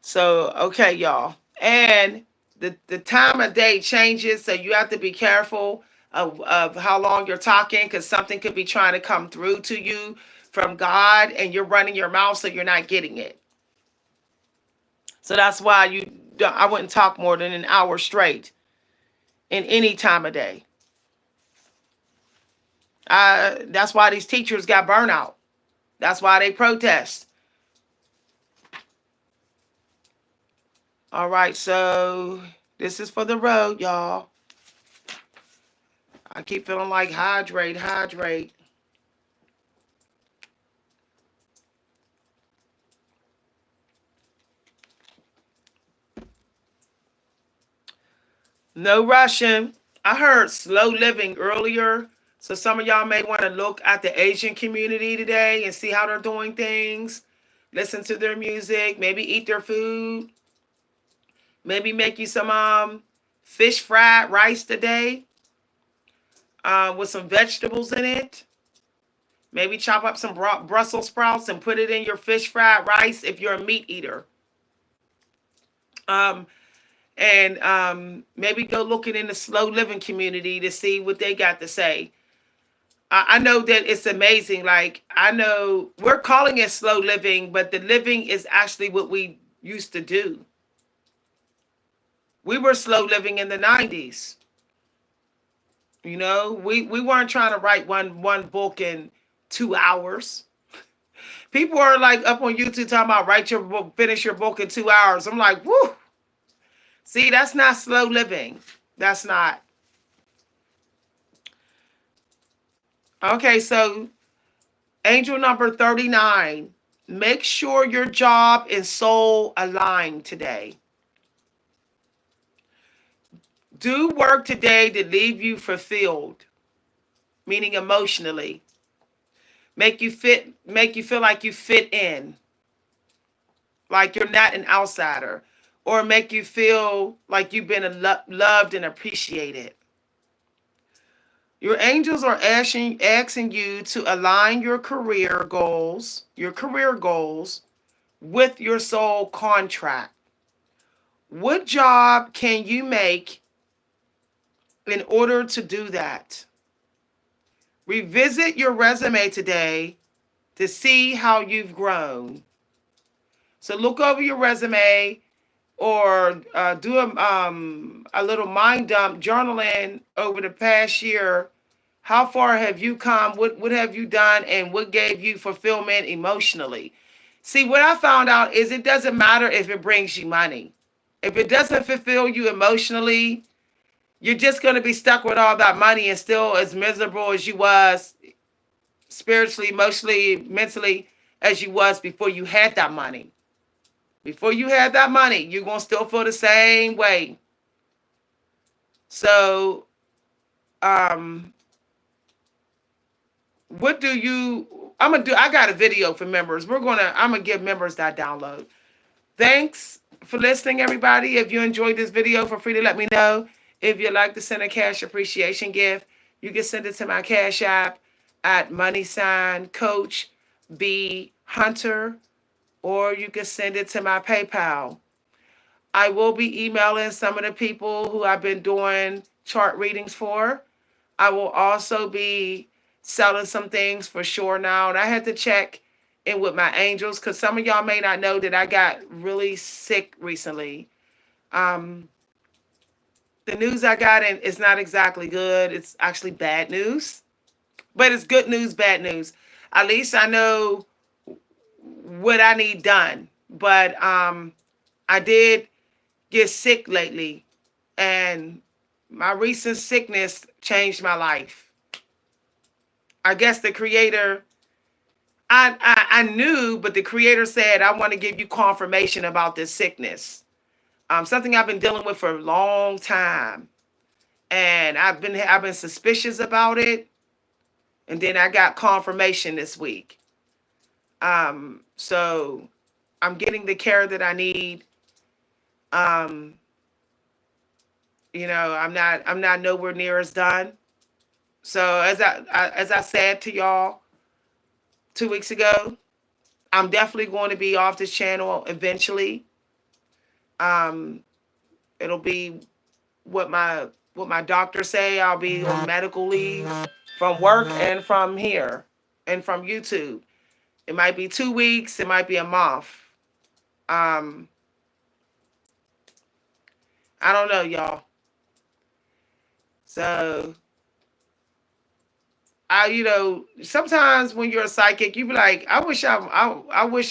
So, okay, y'all. And the time of day changes, so you have to be careful of how long you're talking because something could be trying to come through to you from God and you're running your mouth so you're not getting it. So that's why I wouldn't talk more than an hour straight in any time of day. That's why these teachers got burnout. That's why they protest. All right, so this is for the road, y'all. I keep feeling like hydrate, hydrate. No rushing. I heard slow living earlier. So some of y'all may want to look at the Asian community today and see how they're doing things. Listen to their music, maybe eat their food, maybe make you some fish fried rice today with some vegetables in it. Maybe chop up some Brussels sprouts and put it in your fish fried rice if you're a meat eater. Um, and maybe go looking in the slow living community to see what they got to say. I know that it's amazing. Like, I know we're calling it slow living, but the living is actually what we used to do. We were slow living in the 90s. You know, we weren't trying to write one book in 2 hours. People are like up on YouTube talking about write your book, finish your book in 2 hours. I'm like, whoo. See, that's not slow living. That's not. Okay, so angel number 39. Make sure your job is soul aligned today. Do work today to leave you fulfilled, meaning emotionally. Make you feel like you fit in, like you're not an outsider, or make you feel like you've been loved and appreciated. Your angels are asking you to align your career goals with your soul contract. What job can you make in order to do that? Revisit your resume today to see how you've grown. So look over your resume or do a little mind dump journaling over the past year. How far have you come? What have you done? And what gave you fulfillment emotionally? See, what I found out is it doesn't matter if it brings you money. If it doesn't fulfill you emotionally, you're just going to be stuck with all that money and still as miserable as you was spiritually, emotionally, mentally as you was before you had that money. Before you had that money, you're going to still feel the same way. So, um, what do you, I'm going to do, I got a video for members. I'm going to give members that download. Thanks for listening, everybody. If you enjoyed this video, feel free to let me know. If you'd like to send a cash appreciation gift, you can send it to my Cash App at @Coach B Hunter, or you can send it to my PayPal. I will be emailing some of the people who I've been doing chart readings for. I will also be selling some things for sure now. And I had to check in with my angels because some of y'all may not know that I got really sick recently. The news I got in is not exactly good. It's actually bad news, but it's good news, bad news. At least I know what I need done. But I did get sick lately, and my recent sickness changed my life. I guess the creator, I knew, but the creator said, I want to give you confirmation about this sickness. Something I've been dealing with for a long time. And I've been suspicious about it. And then I got confirmation this week. So I'm getting the care that I need. Um, I'm not nowhere near as done. So as I said to y'all 2 weeks ago, I'm definitely going to be off this channel eventually. Um, it'll be what my doctor say. I'll be on medical leave from work and from here and from YouTube. It might be 2 weeks. It might be a month. Um, I don't know, y'all. So sometimes when you're a psychic, you be like, I wish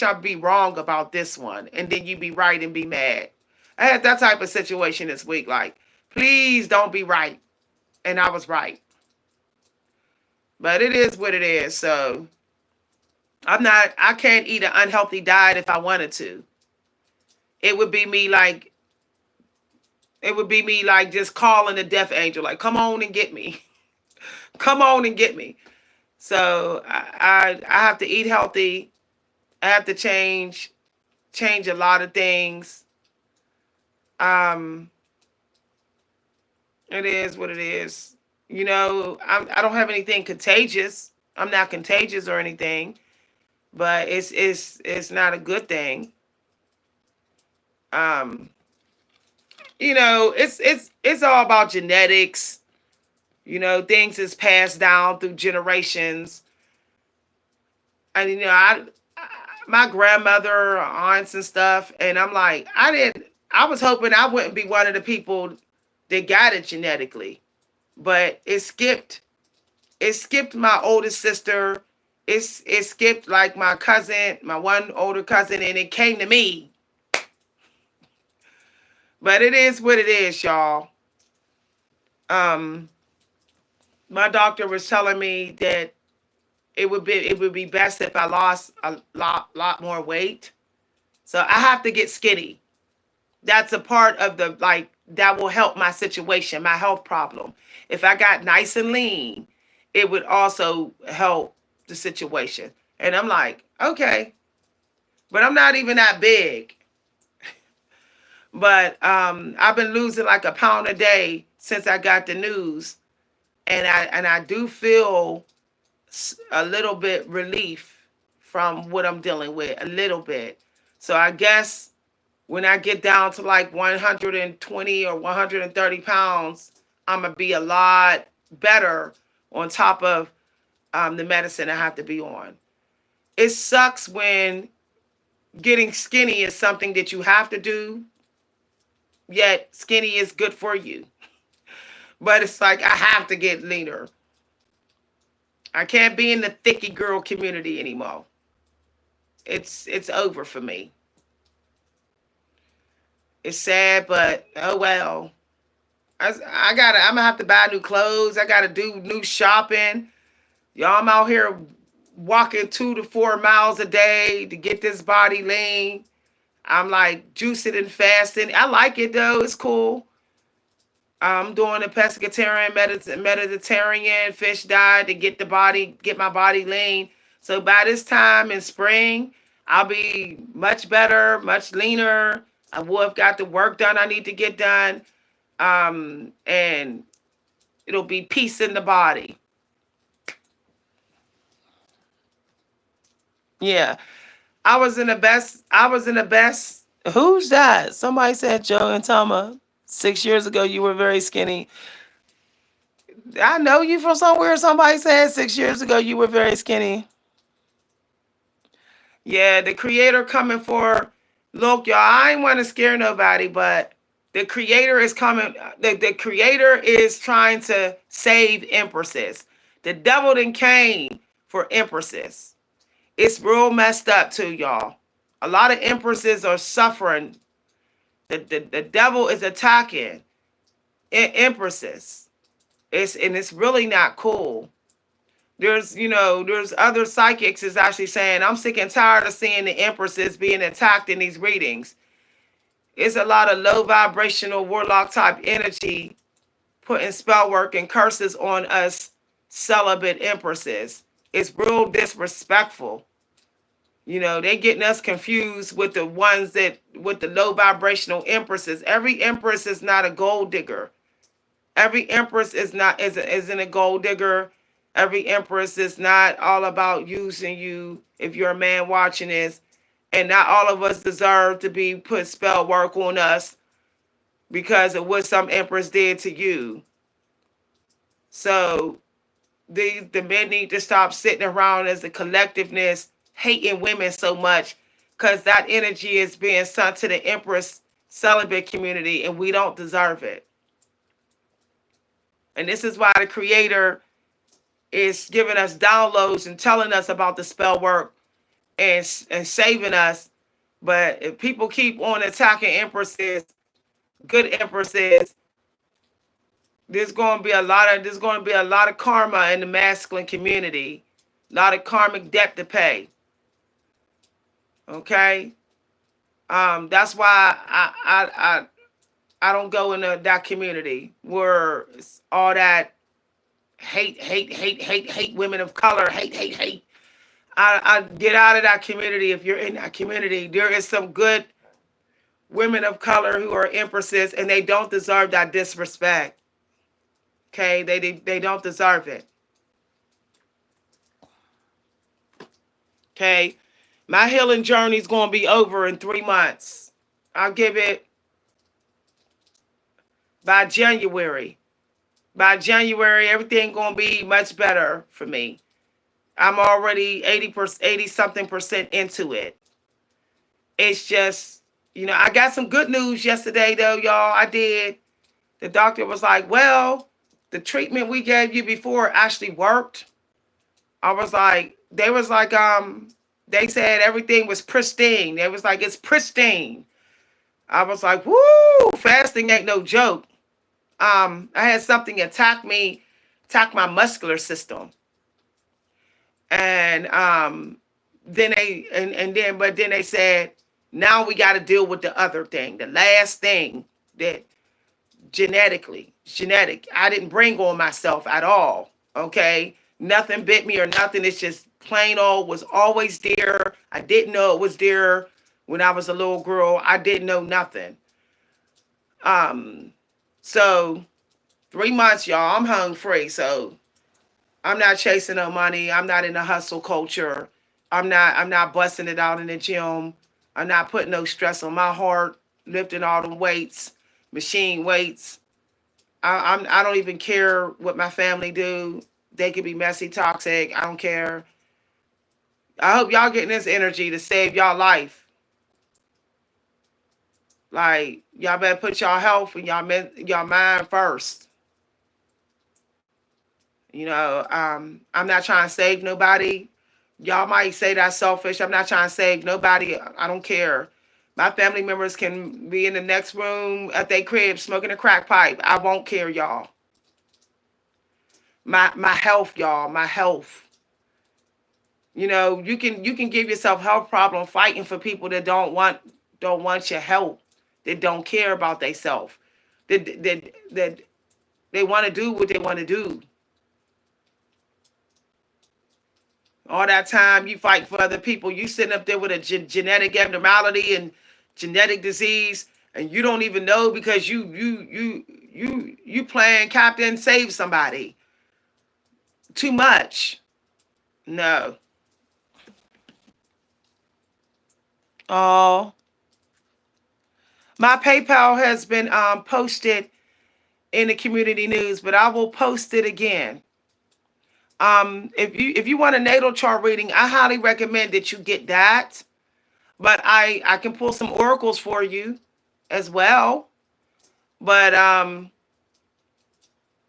I'd be wrong about this one, and then you be right and be mad. I had that type of situation this week. Like, please don't be right, and I was right. But it is what it is. So I can't eat an unhealthy diet if I wanted to. It would be me like It would be me like just calling the death angel, like, come on and get me. Come on and get me. So I have to eat healthy. I have to change a lot of things. Um, it is what it is. I don't have anything contagious. I'm not contagious or anything, but it's not a good thing. Um, it's all about genetics. Things is passed down through generations. And my grandmother, aunts and stuff, and I'm like, I was hoping I wouldn't be one of the people that got it genetically, but it skipped my oldest sister. It skipped like my cousin, my one older cousin, and it came to me. But it is what it is, y'all. Um, my doctor was telling me that it would be best if I lost a lot more weight. So I have to get skinny. That's a part of the like that will help my situation, my health problem. If I got nice and lean, it would also help the situation. And I'm like, okay, but I'm not even that big. But I've been losing like a pound a day since I got the news, and I do feel a little bit relief from what I'm dealing with, a little bit. So I guess when I get down to like 120 or 130 pounds, I'm going to be a lot better on top of the medicine I have to be on. It sucks when getting skinny is something that you have to do, yet skinny is good for you. But it's like I have to get leaner. I can't be in the thicky girl community anymore. It's over for me. It's sad, but oh well. I'm gonna have to buy new clothes. I gotta do new shopping. Y'all, I'm out here walking 2 to 4 miles a day to get this body lean. I'm like juicing and fasting. I like it though. It's cool. I'm doing a pescatarian, Mediterranean fish diet to get my body lean. So by this time in spring, I'll be much better, much leaner. I will have got the work done I need to get done. And it'll be peace in the body. Yeah. I was in the best. Who's that? Somebody said Joe and Tama. 6 years ago you were very skinny. I know you from somewhere. Somebody said 6 years ago you were very skinny. Yeah, the creator coming for. Look, y'all, I ain't want to scare nobody, but the creator is coming. The creator is trying to save empresses. The devil then came for empresses. It's real messed up too, y'all. A lot of empresses are suffering. The devil is attacking empresses. It's really not cool. There's other psychics is actually saying, I'm sick and tired of seeing the empresses being attacked in these readings. It's a lot of low vibrational warlock type energy putting spell work and curses on us celibate empresses. It's real disrespectful. They getting us confused with the ones with the low vibrational empresses. Every empress is not a gold digger. Every empress isn't a gold digger. Every empress is not all about using you if you're a man watching this. And not all of us deserve to be put spell work on us because of what some empress did to you. So the men need to stop sitting around as a collectiveness hating women so much because that energy is being sent to the empress celibate community and we don't deserve it. And this is why the creator is giving us downloads and telling us about the spell work and saving us. But if people keep on attacking empresses, good empresses, there's going to be a lot of karma in the masculine community, a lot of karmic debt to pay. Okay, that's why I don't go in that community where it's all that hate women of color, hate. I get out of that community. If you're in that community, there is some good women of color who are empresses, and they don't deserve that disrespect. Okay, they don't deserve it. Okay, my healing journey is going to be over in 3 months. I'll give it by January. By January, everything going to be much better for me. I'm already 80 something percent into it. It's just, I got some good news yesterday though, y'all. I did. The doctor was like, well, the treatment we gave you before actually worked. I was like, they said everything was pristine. They was like, it's pristine. I was like, woo, fasting ain't no joke. I had something attack my muscular system. And then they said, now we got to deal with the other thing, the last thing that genetic. I didn't bring on myself at all. Okay. Nothing bit me or nothing. It's just plain old was always there. I didn't know it was there when I was a little girl. I didn't know nothing. So 3 months, y'all, I'm home free. So I'm not chasing no money. I'm not in the hustle culture. I'm not busting it out in the gym. I'm not putting no stress on my heart, lifting all them weights, machine weights. I don't even care what my family do. They could be messy, toxic. I don't care. I hope y'all getting this energy to save y'all life. Like, y'all better put y'all health and y'all mind first. I'm not trying to save nobody. Y'all might say that's selfish. I'm not trying to save nobody. I don't care. My family members can be in the next room at their crib smoking a crack pipe. I won't care, y'all. My health, y'all. My health. You can give yourself health problem fighting for people that don't want your help. That don't care about themselves. That they want to do what they want to do. All that time you fight for other people, you sitting up there with a genetic abnormality and genetic disease, and you don't even know because you playing captain save somebody. Too much. No. Oh, my PayPal has been posted in the community news, but I will post it again. If you want a natal chart reading, I highly recommend that you get that. But I can pull some oracles for you as well. But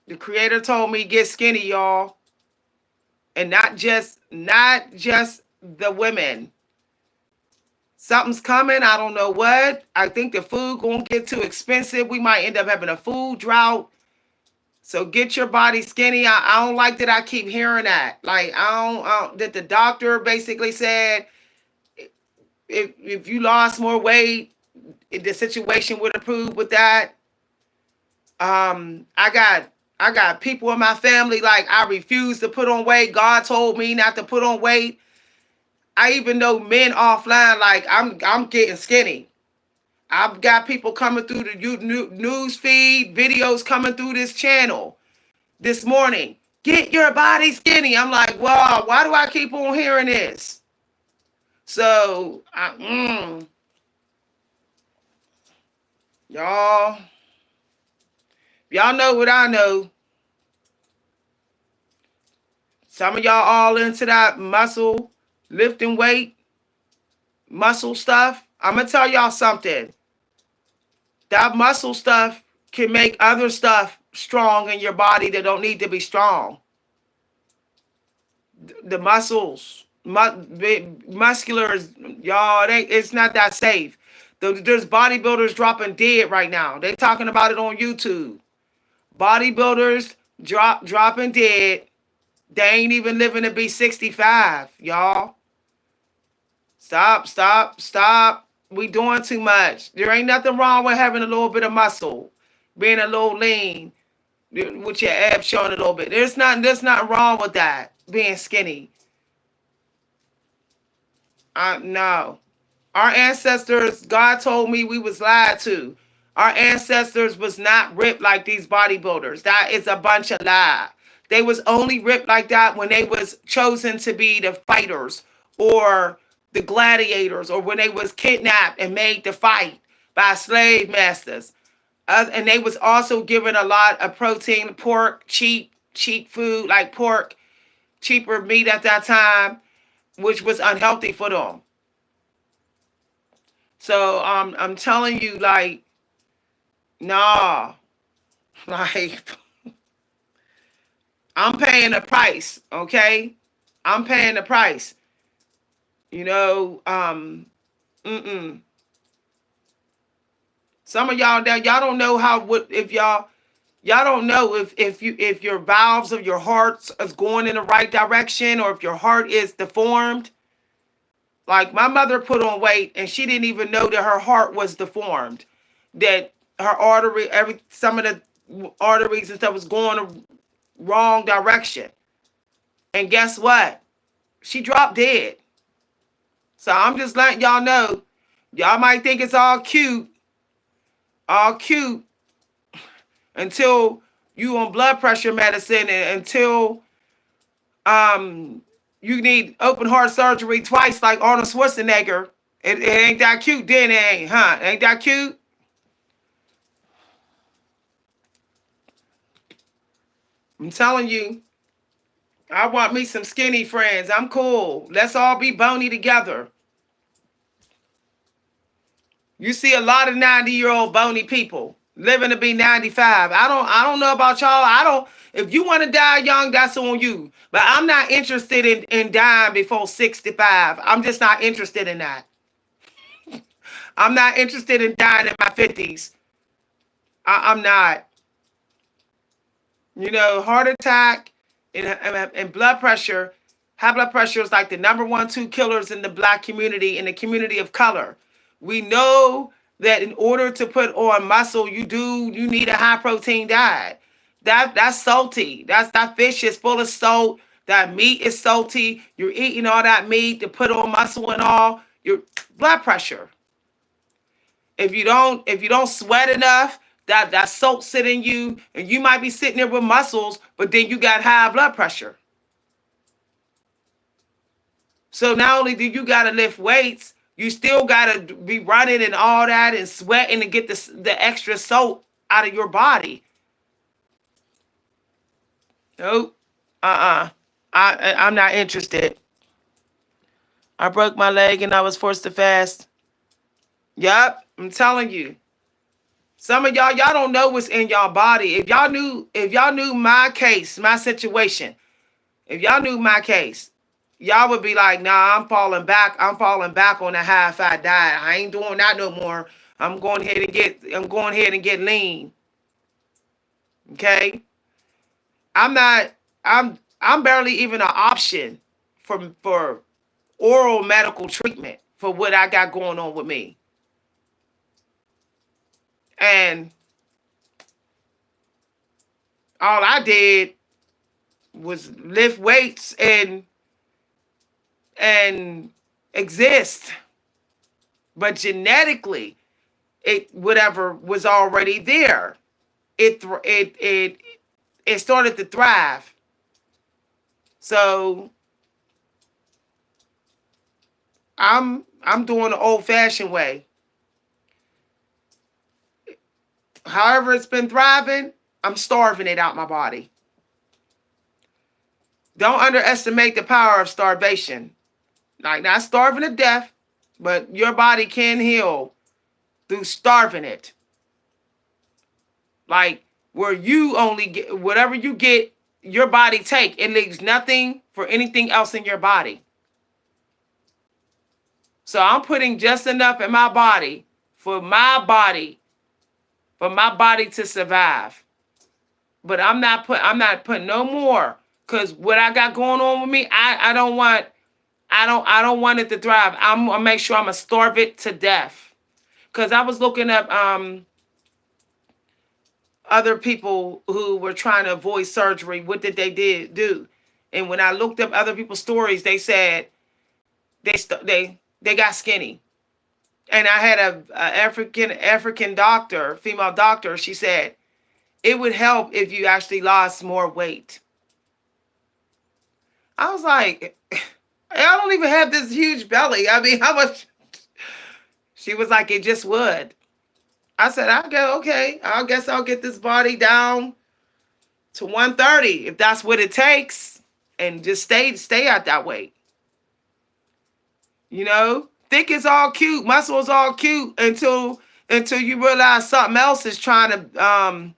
the creator told me get skinny, y'all. And not just the women. Something's coming. I don't know what. I think the food gonna get too expensive. We might end up having a food drought. So get your body skinny. I don't like that I keep hearing that. Like I don't that the doctor basically said if you lost more weight, the situation would improve with that. I got people in my family like I refuse to put on weight. God told me not to put on weight. I even know men offline like I'm getting skinny. I've got people coming through the news feed, videos coming through this channel this morning. Get your body skinny. I'm like, wow, why do I keep on hearing this? So, y'all know what I know. Some of y'all all into that muscle, lifting weight, muscle stuff. I'm going to tell y'all something. That muscle stuff can make other stuff strong in your body that don't need to be strong. The muscles, muscular, y'all, it's not that safe. There's bodybuilders dropping dead right now. They talking about it on YouTube. Bodybuilders dropping dead. They ain't even living to be 65, y'all. Stop. We doing too much. There ain't nothing wrong with having a little bit of muscle, being a little lean, with your abs showing a little bit. There's nothing wrong with that. Being skinny. No. Our ancestors, God told me we was lied to. Our ancestors was not ripped like these bodybuilders. That is a bunch of lie. They was only ripped like that when they was chosen to be the fighters or the gladiators, or when they was kidnapped and made to fight by slave masters. And they was also given a lot of protein, pork, cheap food like pork, cheaper meat at that time, which was unhealthy for them. So I'm telling you, like, nah, like I'm paying the price, okay? I'm paying the price. You know, mm-mm. Some of y'all that y'all don't know how what if y'all don't know if your valves of your heart is going in the right direction, or if your heart is deformed. Like my mother put on weight and she didn't even know that her heart was deformed, that her artery, some of the arteries and stuff was going the wrong direction. And guess what? She dropped dead. So I'm just letting y'all know, y'all might think it's all cute until you on blood pressure medicine, and until um you need open heart surgery twice like Arnold Schwarzenegger. It ain't that cute then, it ain't, huh? Ain't that cute? I'm telling you, I want me some skinny friends. I'm cool. Let's all be bony together. You see a lot of 90-year-old bony people living to be 95. I don't know about y'all. I don't If you want to die young, that's on you. But I'm not interested in dying before 65. I'm just not interested in that. I'm not interested in dying in my 50s. I'm not. You know, heart attack and blood pressure. High blood pressure is like the number one, two killers in the black community, in the community of color. We know that in order to put on muscle, you need a high protein diet. That's salty. That fish is full of salt. That meat is salty. You're eating all that meat to put on muscle and all. Your blood pressure. If you don't sweat enough, that salt sit in you, and you might be sitting there with muscles, but then you got high blood pressure. So not only do you got to lift weights, you still got to be running and all that and sweating to get the extra salt out of your body. Nope. I'm not interested. I broke my leg and I was forced to fast. Yup, I'm telling you. Some of y'all don't know what's in y'all body. If y'all knew my case, my situation, if y'all knew my case, y'all would be like, nah, I'm falling back. I'm falling back on a high fat diet. I ain't doing that no more. I'm going ahead and get lean. Okay? I'm not I'm barely even an option for oral medical treatment for what I got going on with me. And all I did was lift weights and exist. But genetically, it whatever was already there, it started to thrive. So I'm doing the old fashioned way. However it's been thriving, I'm starving it out my body. Don't underestimate the power of starvation. Like, not starving to death, but your body can heal through starving it. Like, where you only get whatever you get, your body take. It leaves nothing for anything else in your body. So I'm putting just enough in my body for my body, to survive. But I'm not putting no more, because what I got going on with me, I don't want I don't want it to thrive. I'm gonna make sure I'm gonna starve it to death. Cause I was looking up other people who were trying to avoid surgery. What did they do? And when I looked up other people's stories, they said they got skinny. And I had a African doctor, female doctor. She said it would help if you actually lost more weight. I was like, I don't even have this huge belly. I mean, how much? She was like, it just would. I said, I go, okay. I guess I'll get this body down to 130 if that's what it takes, and just stay at that weight. You know, think it's all cute, muscle is all cute until you realize something else is trying to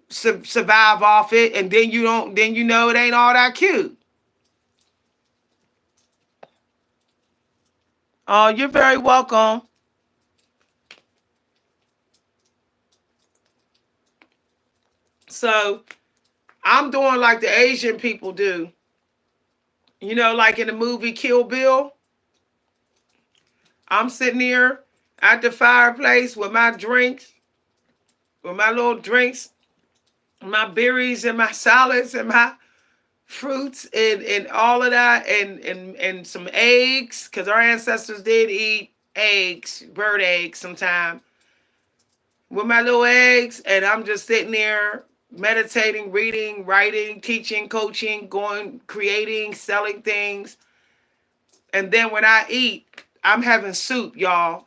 survive off it, and then you don't. Then you know it ain't all that cute. Oh, you're very welcome. So I'm doing like the Asian people do. You know, like in the movie Kill Bill. I'm sitting here at the fireplace with my drinks, with my little drinks, my berries and my salads and my fruits and all of that, and some eggs, because our ancestors did eat eggs, bird eggs sometime, with my little eggs. And I'm just sitting there meditating, reading, writing, teaching, coaching, going, creating, selling things. And then when I eat, I'm having soup, y'all.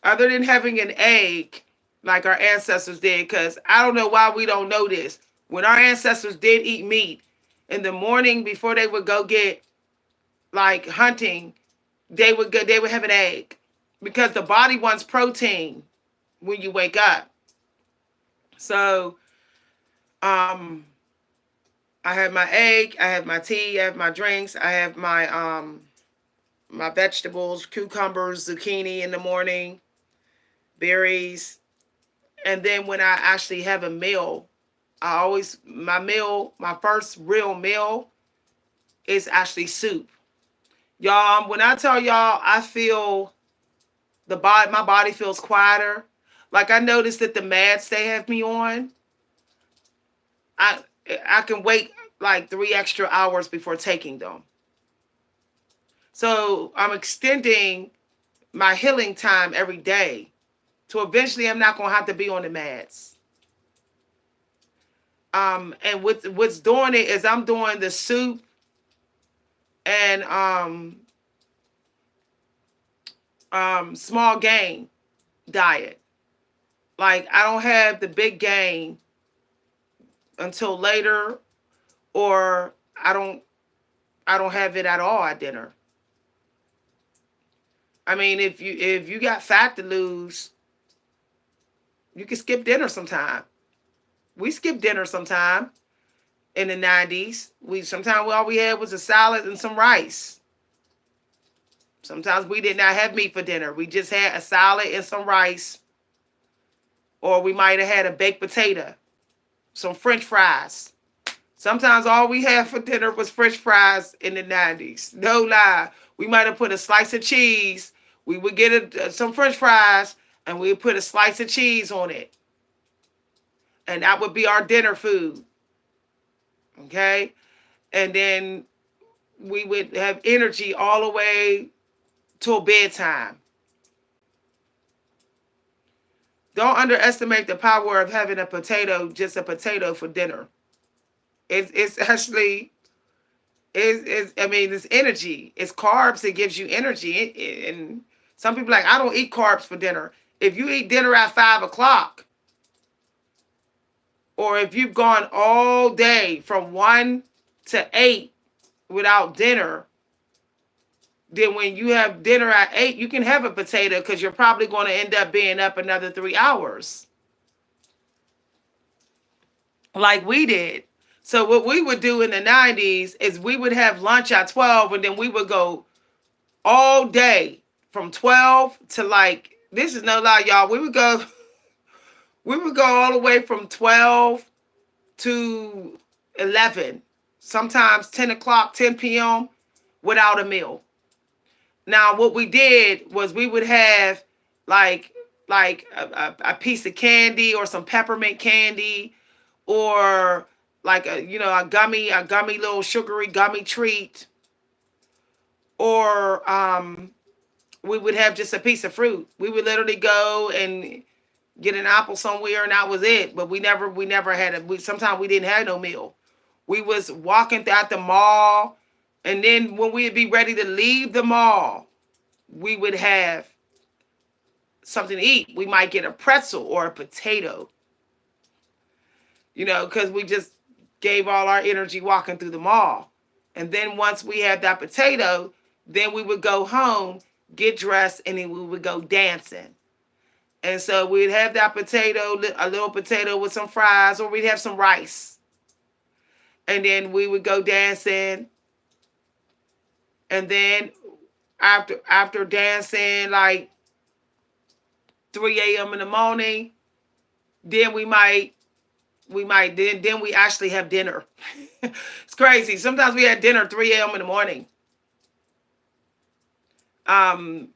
Other than having an egg like our ancestors did, because I don't know why we don't know this. When our ancestors did eat meat, in the morning before they would go get like hunting, they would have an egg, because the body wants protein when you wake up. So um I have my egg, I have my tea, I have my drinks, I have my vegetables, cucumbers, zucchini in the morning, berries. And then when I actually have a meal, my first real meal is actually soup. Y'all, when I tell y'all, I feel my body feels quieter. Like, I noticed that the meds they have me on, I I can wait like 3 extra hours before taking them. So I'm extending my healing time every day. So eventually I'm not gonna have to be on the meds. And what's doing it is I'm doing the soup and small gain diet. Like, I don't have the big gain until later, or I don't have it at all at dinner. I mean, if you got fat to lose, you can skip dinner sometime. We skipped dinner sometime in the 90s. Sometimes all we had was a salad and some rice. Sometimes we did not have meat for dinner. We just had a salad and some rice, or we might have had a baked potato, some French fries. Sometimes all we had for dinner was French fries in the 90s. No lie. We might have put a slice of cheese. We would get some French fries, and we would put a slice of cheese on it. And that would be our dinner food. Okay? And then we would have energy all the way till bedtime. Don't underestimate the power of having just a potato for dinner. It's actually, I mean, it's energy. It's carbs that gives you energy. And some people are like, I don't eat carbs for dinner. If you eat dinner at 5 o'clock, or if you've gone all day from 1 to 8 without dinner, then when you have dinner at 8, you can have a potato, because you're probably going to end up being up another 3 hours, like we did. So what we would do in the 90s is we would have lunch at 12, and then we would go all day from 12 to, like, this is no lie, y'all. We would go all the way from 12 to 11. sometimes 10 o'clock, 10 p.m. without a meal. Now, what we did was we would have like a piece of candy or some peppermint candy, or like a gummy little sugary gummy treat, or we would have just a piece of fruit. We would literally go and get an apple somewhere, and that was it. But we never had a. Sometimes we didn't have no meal. We was walking out the mall, and then when we'd be ready to leave the mall, we would have something to eat. We might get a pretzel or a potato, because we just gave all our energy walking through the mall. And then once we had that potato, then we would go home, get dressed, and then we would go dancing. And so we'd have that potato, a little potato with some fries, or we'd have some rice. And then we would go dancing. And then after dancing, like 3 a.m. in the morning, then then we actually have dinner. It's crazy. Sometimes we had dinner 3 a.m. in the morning. Um,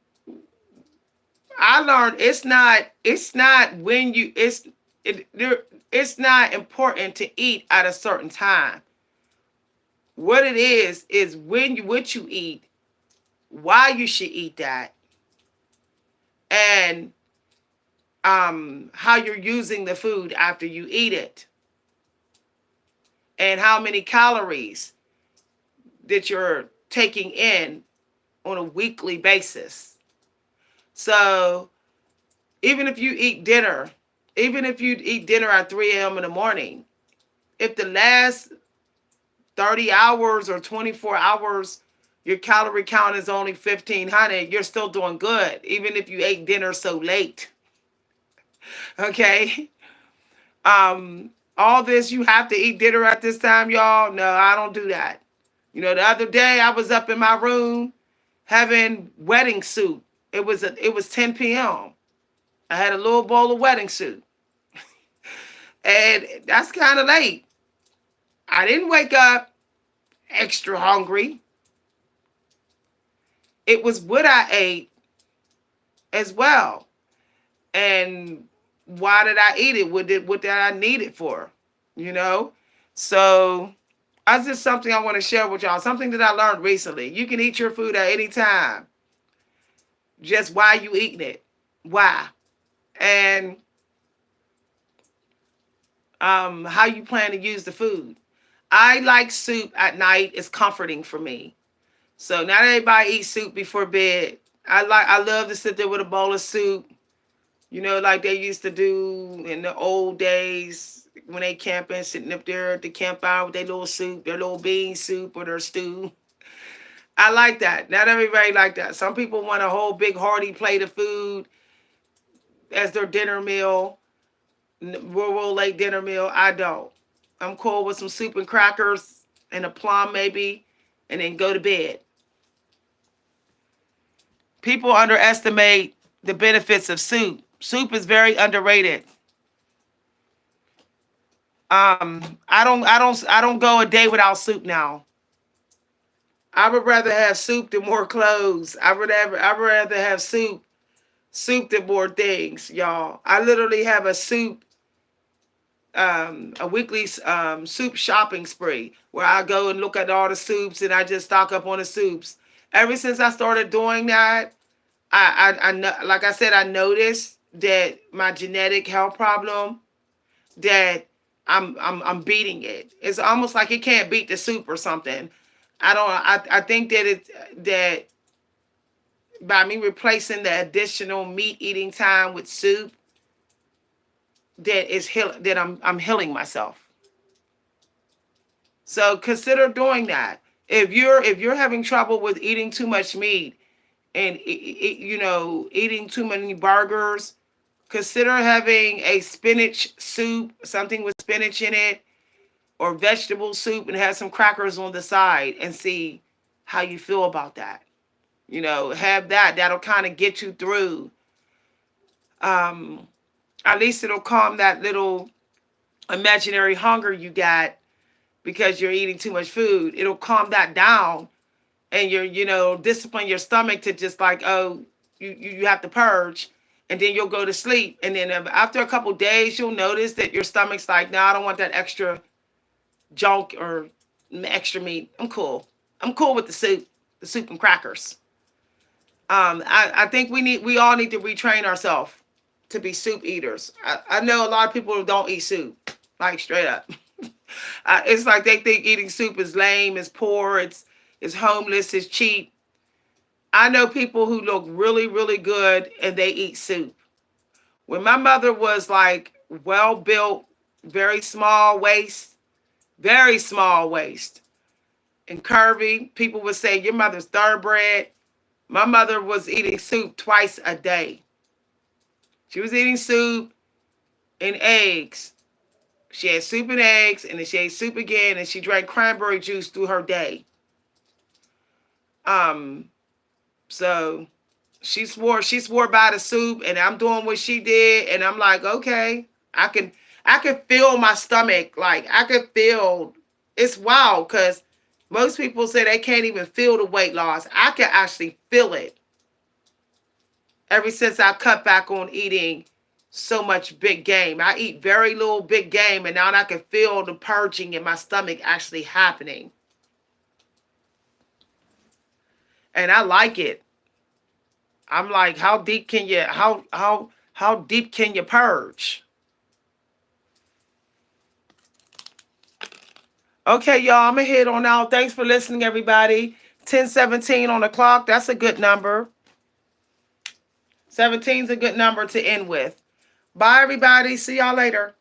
I learned it's not when you it's not important to eat at a certain time. What it is what you eat, why you should eat that, and how you're using the food after you eat it, and how many calories that you're taking in on a weekly basis. So even if you eat dinner, even if you eat dinner at 3 a.m. in the morning, if the last 30 hours or 24 hours, your calorie count is only 1,500, you're still doing good, even if you ate dinner so late. Okay? All this, you have to eat dinner at this time, y'all. No, I don't do that. The other day I was up in my room having wedding soup. It was 10 p.m. I had a little bowl of wedding soup. And that's kind of late. I didn't wake up extra hungry. It was what I ate as well. And why did I eat it? What did I need it for? You know? So that's just something I want to share with y'all. Something that I learned recently. You can eat your food at any time. Just why you eating it. Why? And how you plan to use the food. I like soup at night. It's comforting for me. So not everybody eats soup before bed. I love to sit there with a bowl of soup, like they used to do in the old days when they camping, sitting up there at the campfire with their little soup, their little bean soup or their stew. I like that. Not everybody like that. Some people want a whole big hearty plate of food as their dinner meal, rural late dinner meal. I don't. I'm cool with some soup and crackers and a plum maybe, and then go to bed. People underestimate the benefits of soup. Soup is very underrated. I don't go a day without soup now. I would rather have soup than more clothes. I would rather have soup than more things, y'all. I literally have a weekly soup shopping spree where I go and look at all the soups and I just stock up on the soups. Ever since I started doing that, I know, like I said, I noticed that my genetic health problem, that I'm beating it. It's almost like it can't beat the soup or something. I think that by me replacing the additional meat eating time with soup, that I'm healing myself. So consider doing that. If you're having trouble with eating too much meat and eating too many burgers, consider having a spinach soup, something with spinach in it, or vegetable soup, and have some crackers on the side, and see how you feel about that. Have that. That'll kind of get you through. Um, at least it'll calm that little imaginary hunger you got, because you're eating too much food. It'll calm that down, and discipline your stomach to just like, oh, you have to purge, and then you'll go to sleep. And then after a couple days, you'll notice that your stomach's like, no, I don't want that extra junk or extra meat. I'm cool. I'm cool with the soup and crackers. I think we all need to retrain ourselves to be soup eaters. I know a lot of people who don't eat soup, like straight up. It's like they think eating soup is lame, is poor, it's homeless, it's cheap. I know people who look really, really good and they eat soup. When my mother was like well built, very small waist, and curvy, people would say, your mother's thoroughbred. My mother was eating soup twice a day. She was eating soup and eggs. She had soup and eggs, and then she ate soup again, and she drank cranberry juice through her day. So she swore by the soup, and I'm doing what she did, and I'm like, okay, I can feel my stomach, like I can feel. It's wild because most people say they can't even feel the weight loss. I can actually feel it. Ever since I cut back on eating so much big game, I eat very little big game, and now I can feel the purging in my stomach actually happening, and I like it. I'm like, how deep can you how deep can you purge? Okay, y'all, I'm gonna head on out. Thanks for listening, everybody. 10:17 on the clock. That's a good number. 17 is a good number to end with. Bye, everybody. See y'all later.